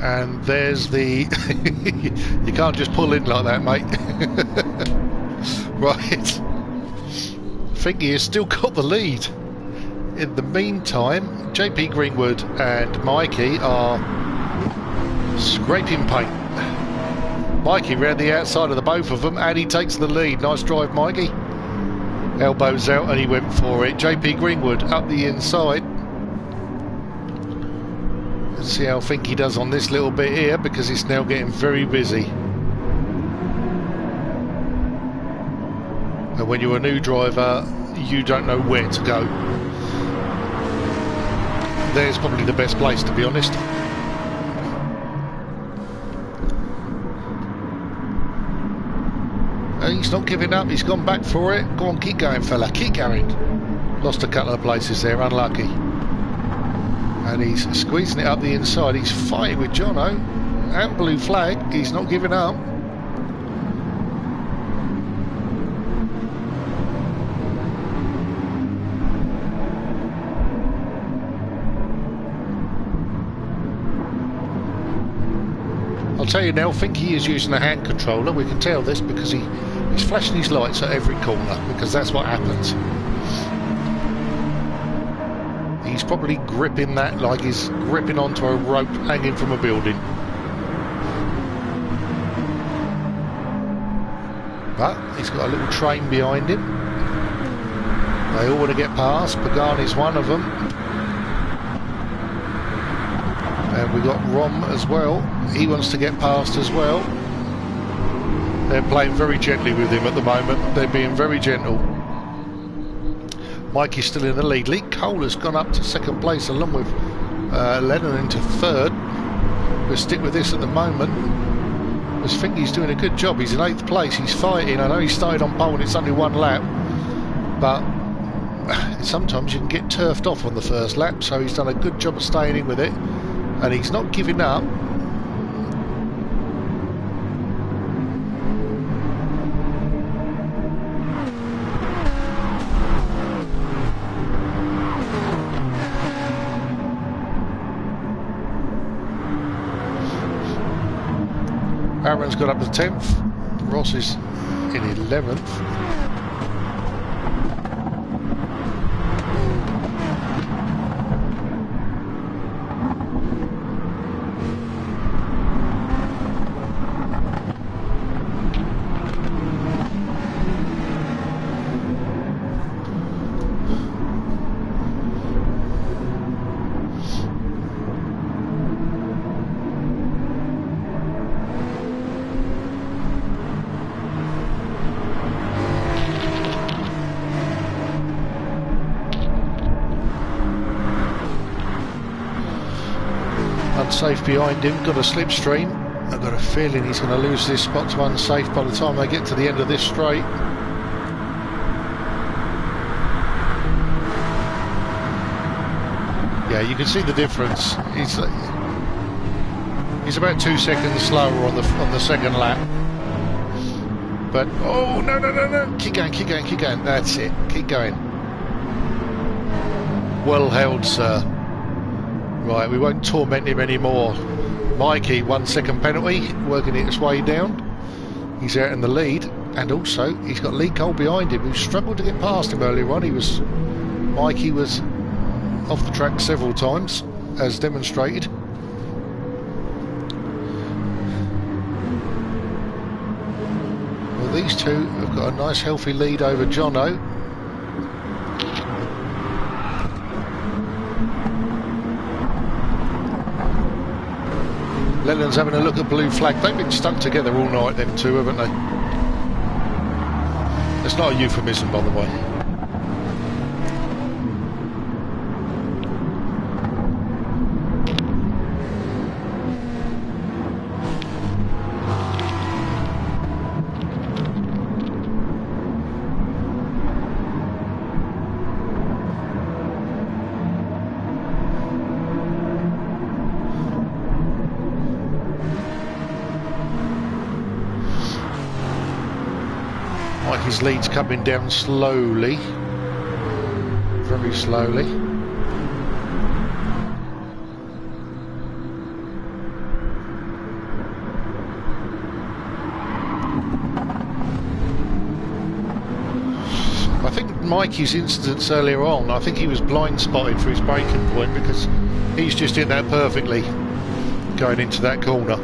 And there's the... You can't just pull in like that, mate. Right. Finky has still got the lead. In the meantime, JP Greenwood and Mikey are scraping paint. Mikey round the outside of the both of them, and he takes the lead. Nice drive, Mikey. Elbows out, and he went for it. JP Greenwood up the inside. Let's see how Finky does on this little bit here, because it's now getting very busy. And when you're a new driver, you don't know where to go. There's probably the best place, to be honest. And he's not giving up, he's gone back for it. Go on, keep going, fella, keep going. Lost a couple of places there, unlucky. And he's squeezing it up the inside. He's fighting with Jono. And blue flag, he's not giving up. I'll tell you now, I think he is using a hand controller. We can tell this because he's flashing his lights at every corner, because that's what happens. He's probably gripping that like he's gripping onto a rope hanging from a building. But he's got a little train behind him. They all want to get past. Pagani's one of them. And we got Rom as well. He wants to get past as well. They're playing very gently with him at the moment. They're being very gentle. Mikey's still in the lead. Lee Cole has gone up to second place along with Lennon into third. We'll stick with this at the moment. I think he's doing a good job. He's in 8th place. He's fighting. I know he started on pole and it's only one lap. But sometimes you can get turfed off on the first lap. So he's done a good job of staying in with it. And he's not giving up. Aaron's got up to 10th. Ross is in 11th. Unsafe behind him, got a slipstream. I've got a feeling he's going to lose this spot to unsafe by the time they get to the end of this straight. Yeah, you can see the difference. He's about 2 seconds slower on the second lap. But oh no! Keep going! That's it. Keep going. Well held, sir. Right, we won't torment him anymore. Mikey, 1 second penalty, working its way down. He's out in the lead, and also he's got Lee Cole behind him, who struggled to get past him earlier on. Mikey was off the track several times, as demonstrated. Well, these two have got a nice healthy lead over Jono. Lennon's having a look at blue flag. They've been stuck together all night, them two, haven't they? It's not a euphemism, by the way. His lead's coming down slowly, very slowly. I think Mikey's incidents earlier on, I think he was blind spotted for his braking point, because he's just in that perfectly going into that corner.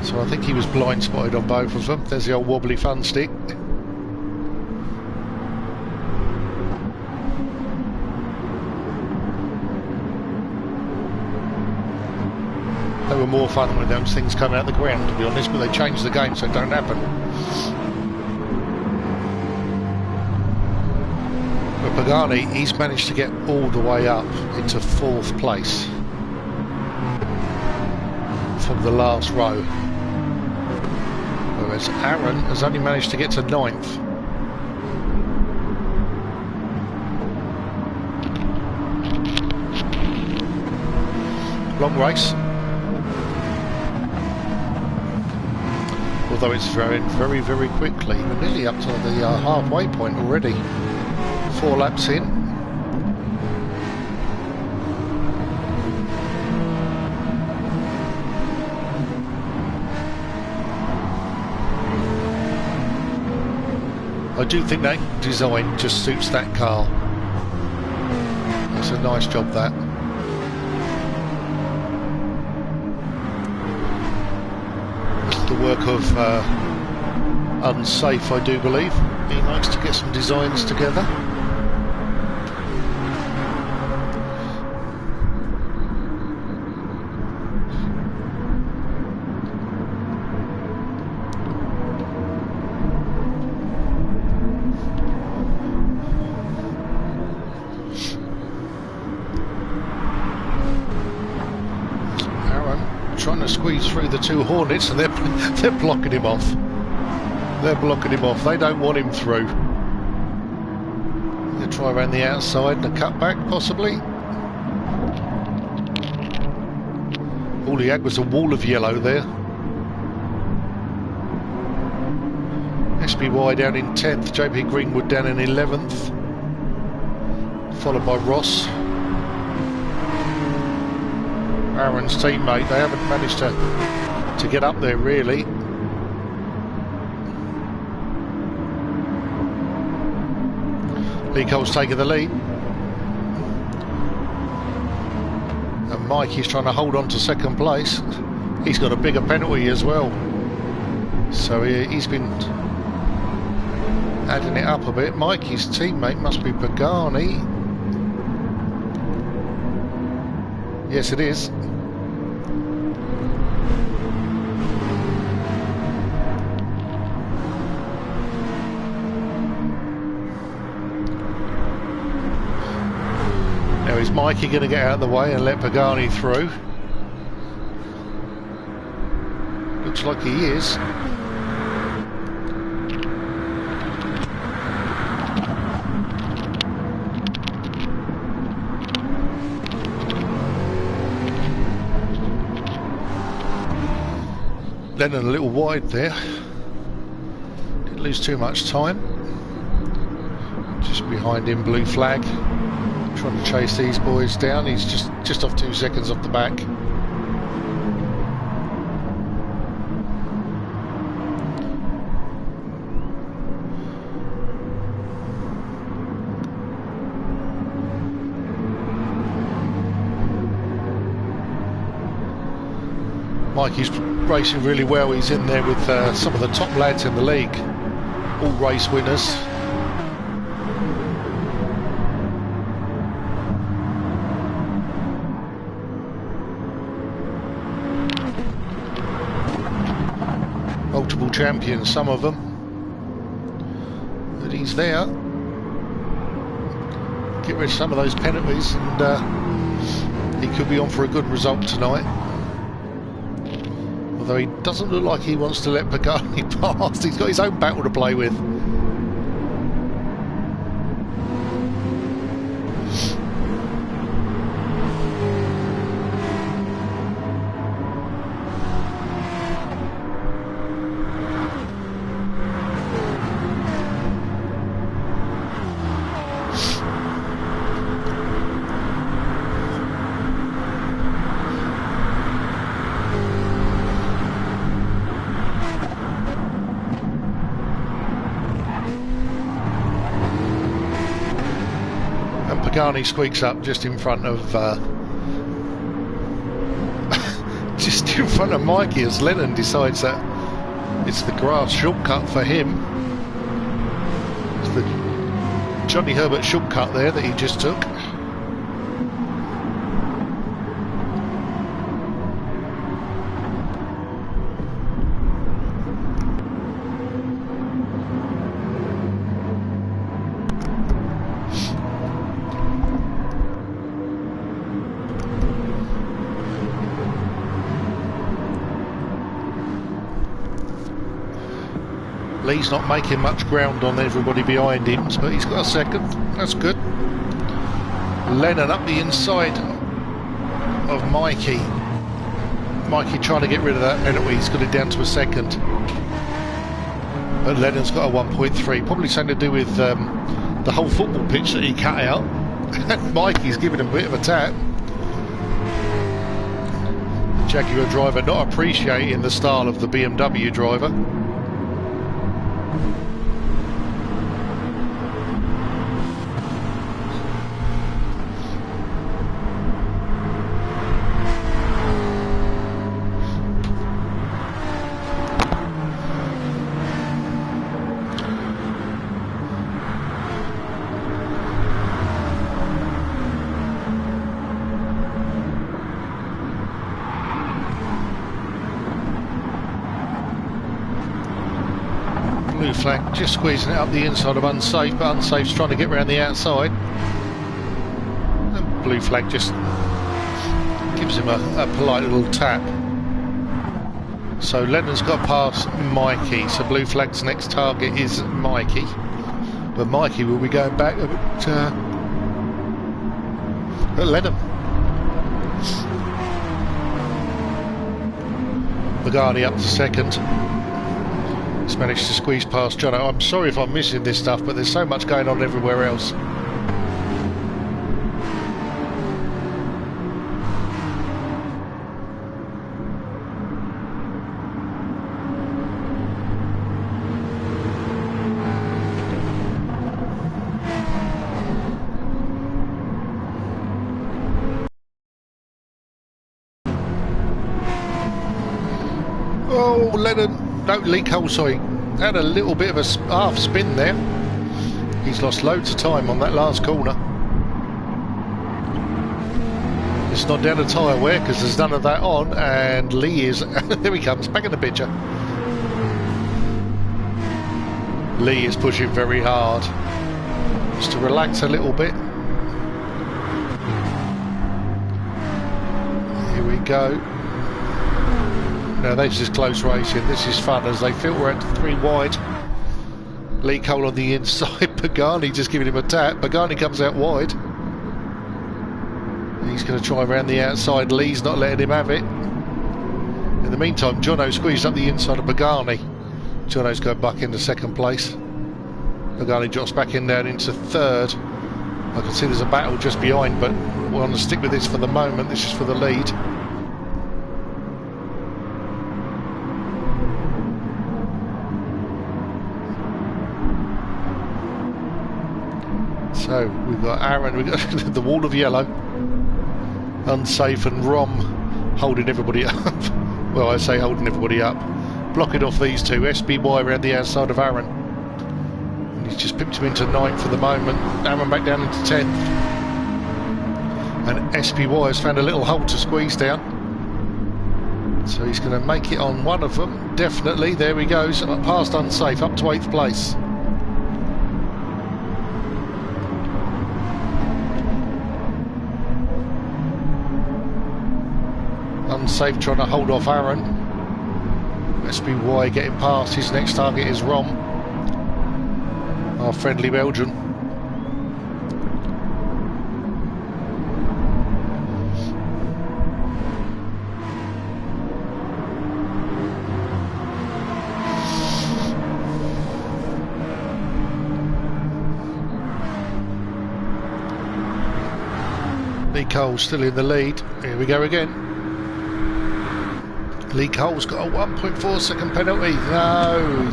So I think he was blind spotted on both of them. There's the old wobbly fun stick. They were more fun when those things come out the ground, to be honest, but they changed the game so it don't happen. But Pagani, he's managed to get all the way up into 4th place from the last row. Whereas Aaron has only managed to get to 9th. Long race. Although it's very, very, very quickly. We're nearly up to the halfway point already. 4 laps in. I do think that design just suits that car. It's a nice job, that. It's the work of Unsafe, I do believe. He likes to get some designs together. Trying to squeeze through the 2 Hornets, and they're blocking him off. They're blocking him off. They don't want him through. They'll try around the outside and a cut back, possibly. All he had was a wall of yellow there. SBY down in 10th, JP Greenwood down in 11th, followed by Ross. Aaron's teammate, they haven't managed to get up there really. Lee Cole's taking the lead. And Mikey's trying to hold on to 2nd place. He's got a bigger penalty as well. So he's been adding it up a bit. Mikey's teammate must be Pagani. Yes, it is. Now, is Mikey going to get out of the way and let Pagani through? Looks like he is. Lennon a little wide there. Didn't lose too much time. Just behind him, blue flag. Trying to chase these boys down. He's just off 2 seconds off the back. Mikey's racing really well. He's in there with some of the top lads in the league, all race winners. Multiple champions, some of them. But he's there. Get rid of some of those penalties and he could be on for a good result tonight. Although he doesn't look like he wants to let Pagani pass. He's got his own battle to play with. Pagani squeaks up just in front of just in front of Mikey as Lennon decides that it's the grass shortcut for him. It's the Johnny Herbert shortcut there that he just took. Lee's not making much ground on everybody behind him, but he's got a second. That's good. Lennon up the inside of Mikey. Mikey trying to get rid of that penalty. He's got it down to a second. But Lennon's got a 1.3. Probably something to do with the whole football pitch that he cut out. Mikey's giving him a bit of a tap. The Jaguar driver not appreciating the style of the BMW driver. Blue flag just squeezing it up the inside of Unsafe, but Unsafe's trying to get around the outside. And blue flag just gives him a polite little tap. So Lennon's got past Mikey, so blue flag's next target is Mikey. But Mikey will be going back at Lennon. Pagani up to second. He's managed to squeeze past Jono. I'm sorry if I'm missing this stuff, but there's so much going on everywhere else. Oh, Lennon. No, Lee Cole, sorry, had a little bit of a half spin there. He's lost loads of time on that last corner. It's not down to tyre wear because there's none of that on, and Lee is there he comes back in the picture. Lee is pushing very hard just to relax a little bit. Here we go. Now this is close racing, this is fun as they filter out to 3 wide. Lee Cole on the inside, Pagani just giving him a tap. Pagani comes out wide. He's going to try around the outside, Lee's not letting him have it. In the meantime, Jono squeezed up the inside of Pagani. Jono's going back into second place. Pagani drops back in down into third. I can see there's a battle just behind, but we're going to stick with this for the moment. This is for the lead. So we've got Aaron, we've got the wall of yellow, Unsafe, and Rom holding everybody up. Well, I say holding everybody up, blocking off these two. SBY around the outside of Aaron. And he's just pipped him into 9th for the moment. Aaron back down into 10th. And SBY has found a little hole to squeeze down. So he's going to make it on one of them, definitely. There he goes, past Unsafe, up to 8th place. Unsafe trying to hold off Aaron. SBY getting past. His next target is Rom, our friendly Belgian. Lee Cole's still in the lead. Here we go again. Lee Cole's got a 1.4 second penalty. No,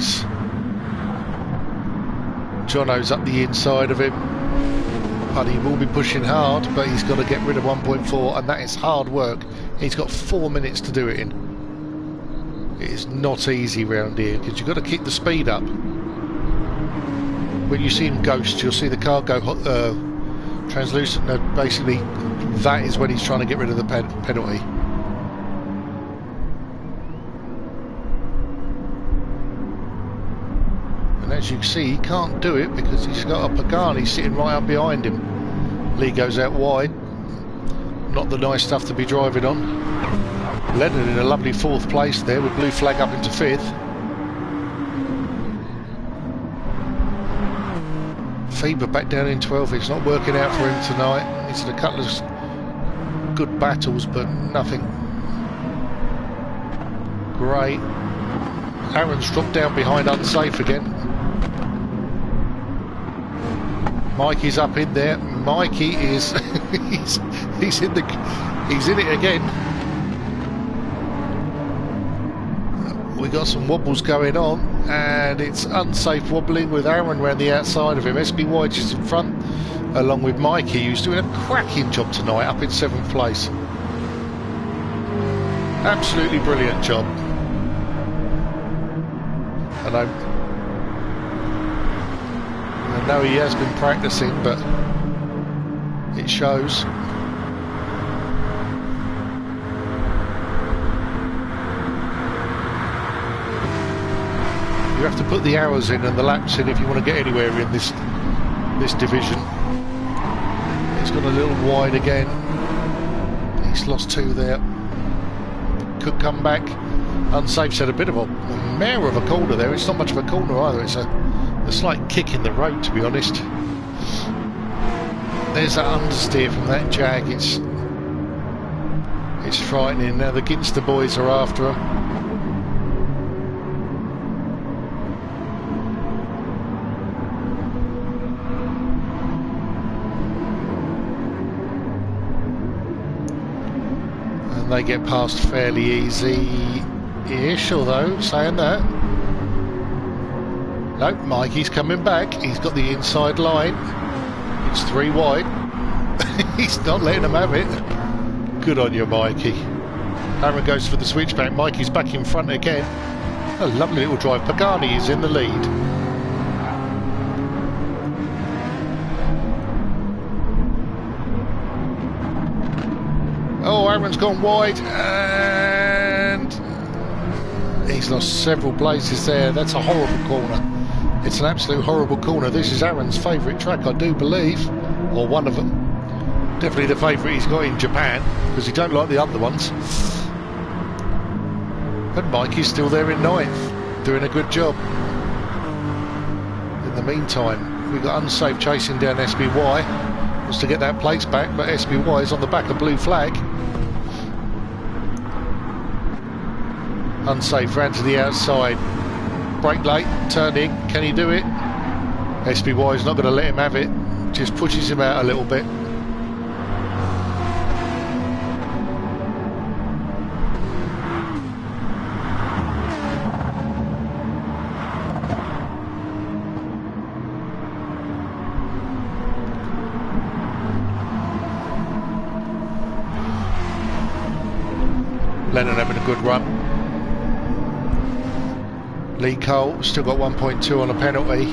Jono's up the inside of him. But he will be pushing hard, but he's got to get rid of 1.4, and that is hard work. He's got 4 minutes to do it in. It is not easy round here, because you've got to keep the speed up. When you see him ghost, you'll see the car go translucent. No, basically, that is when he's trying to get rid of the penalty. As you can see, he can't do it because he's got a Pagani sitting right up behind him. Lee goes out wide. Not the nice stuff to be driving on. Lennon in a lovely 4th place there with blue flag up into 5th. Faber back down in 12th. It's not working out for him tonight. He's had a couple of good battles, but nothing great. Aaron's dropped down behind Unsafe again. Mikey's up in there. Mikey is he's in it again. We got some wobbles going on, and it's Unsafe wobbling with Aaron around the outside of him. SBY just in front, along with Mikey, who's doing a cracking job tonight, up in 7th place. Absolutely brilliant job. And I know he has been practicing, but it shows. You have to put the hours in and the laps in if you want to get anywhere in this division. It's gone a little wide again. He's lost 2 there. Could come back. Unsafe's had a bit of a mare of a corner there. It's not much of a corner either. It's a slight kick in the road, to be honest. There's that understeer from that Jag. It's frightening. Now the Ginster boys are after him. And they get past fairly easy-ish, although saying that. No, Mikey's coming back. He's got the inside line. It's 3 wide. He's not letting them have it. Good on you, Mikey. Aaron goes for the switchback. Mikey's back in front again. A lovely little drive. Pagani is in the lead. Oh, Aaron's gone wide, and he's lost several places there. That's a horrible corner. It's an absolute horrible corner. This is Aaron's favourite track, I do believe, or one of them. Definitely the favourite he's got in Japan, because he don't like the other ones. And Mikey's still there in 9th, doing a good job. In the meantime, we've got Unsafe chasing down SBY. Wants to get that place back, but SBY is on the back of blue flag. Unsafe ran to the outside. Brake late, turned in. Can he do it? SBY is not going to let him have it. just pushes him out a little bit. Lennon having a good run. Lee Cole still got 1.2 on a penalty.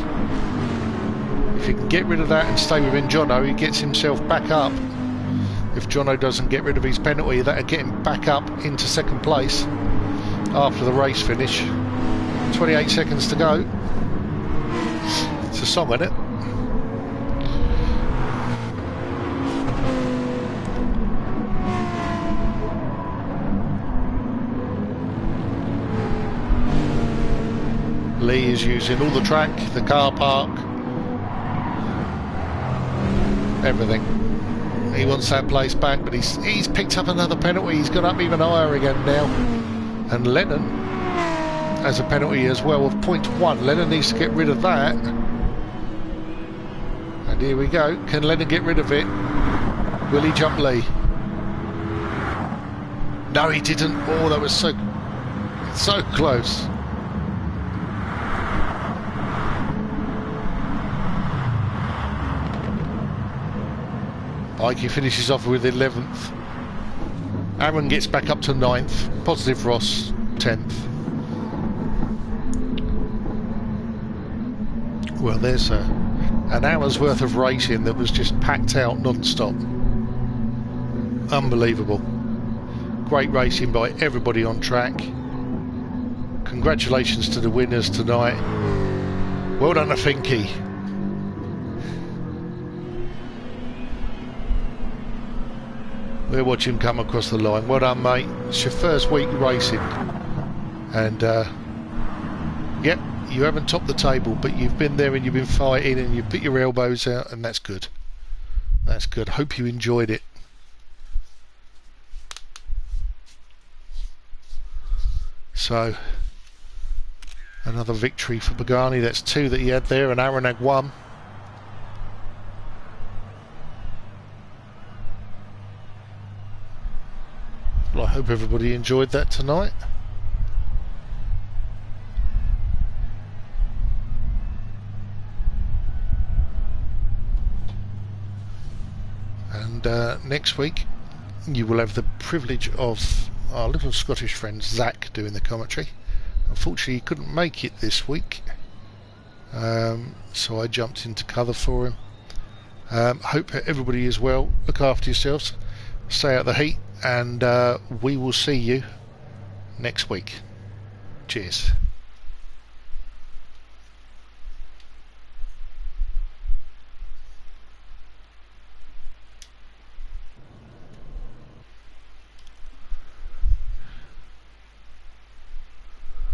If you can get rid of that and stay within Jono, he gets himself back up. If Jono doesn't get rid of his penalty, that'll get him back up into second place after the race finish. 28 seconds to go. It's a song, isn't it? Lee is using all the track, the car park, everything. He wants that place back, but he's picked up another penalty. He's got up even higher again now. And Lennon has a penalty as well of 0.1. Lennon needs to get rid of that. And here we go. Can Lennon get rid of it? Will he jump Lee? No, he didn't. Oh, that was so close. Mikey finishes off with 11th. Aaron gets back up to 9th. Positive Ross 10th. Well, there's an hour's worth of racing that was just packed out non-stop. Unbelievable. Great racing by everybody on track. Congratulations to the winners tonight. Well done to Finky. We'll watch him come across the line. Well done, mate. It's your first week racing. And, yep, you haven't topped the table, but you've been there and you've been fighting and you've put your elbows out, and that's good. That's good. Hope you enjoyed it. So, another victory for Pagani. That's 2 that he had there, and Aaron had 1. Well, I hope everybody enjoyed that tonight. And next week you will have the privilege of our little Scottish friend Zach doing the commentary. Unfortunately he couldn't make it this week, so I jumped into cover for him. Hope everybody is well. Look after yourselves, stay out of the heat, and we will see you next week. Cheers.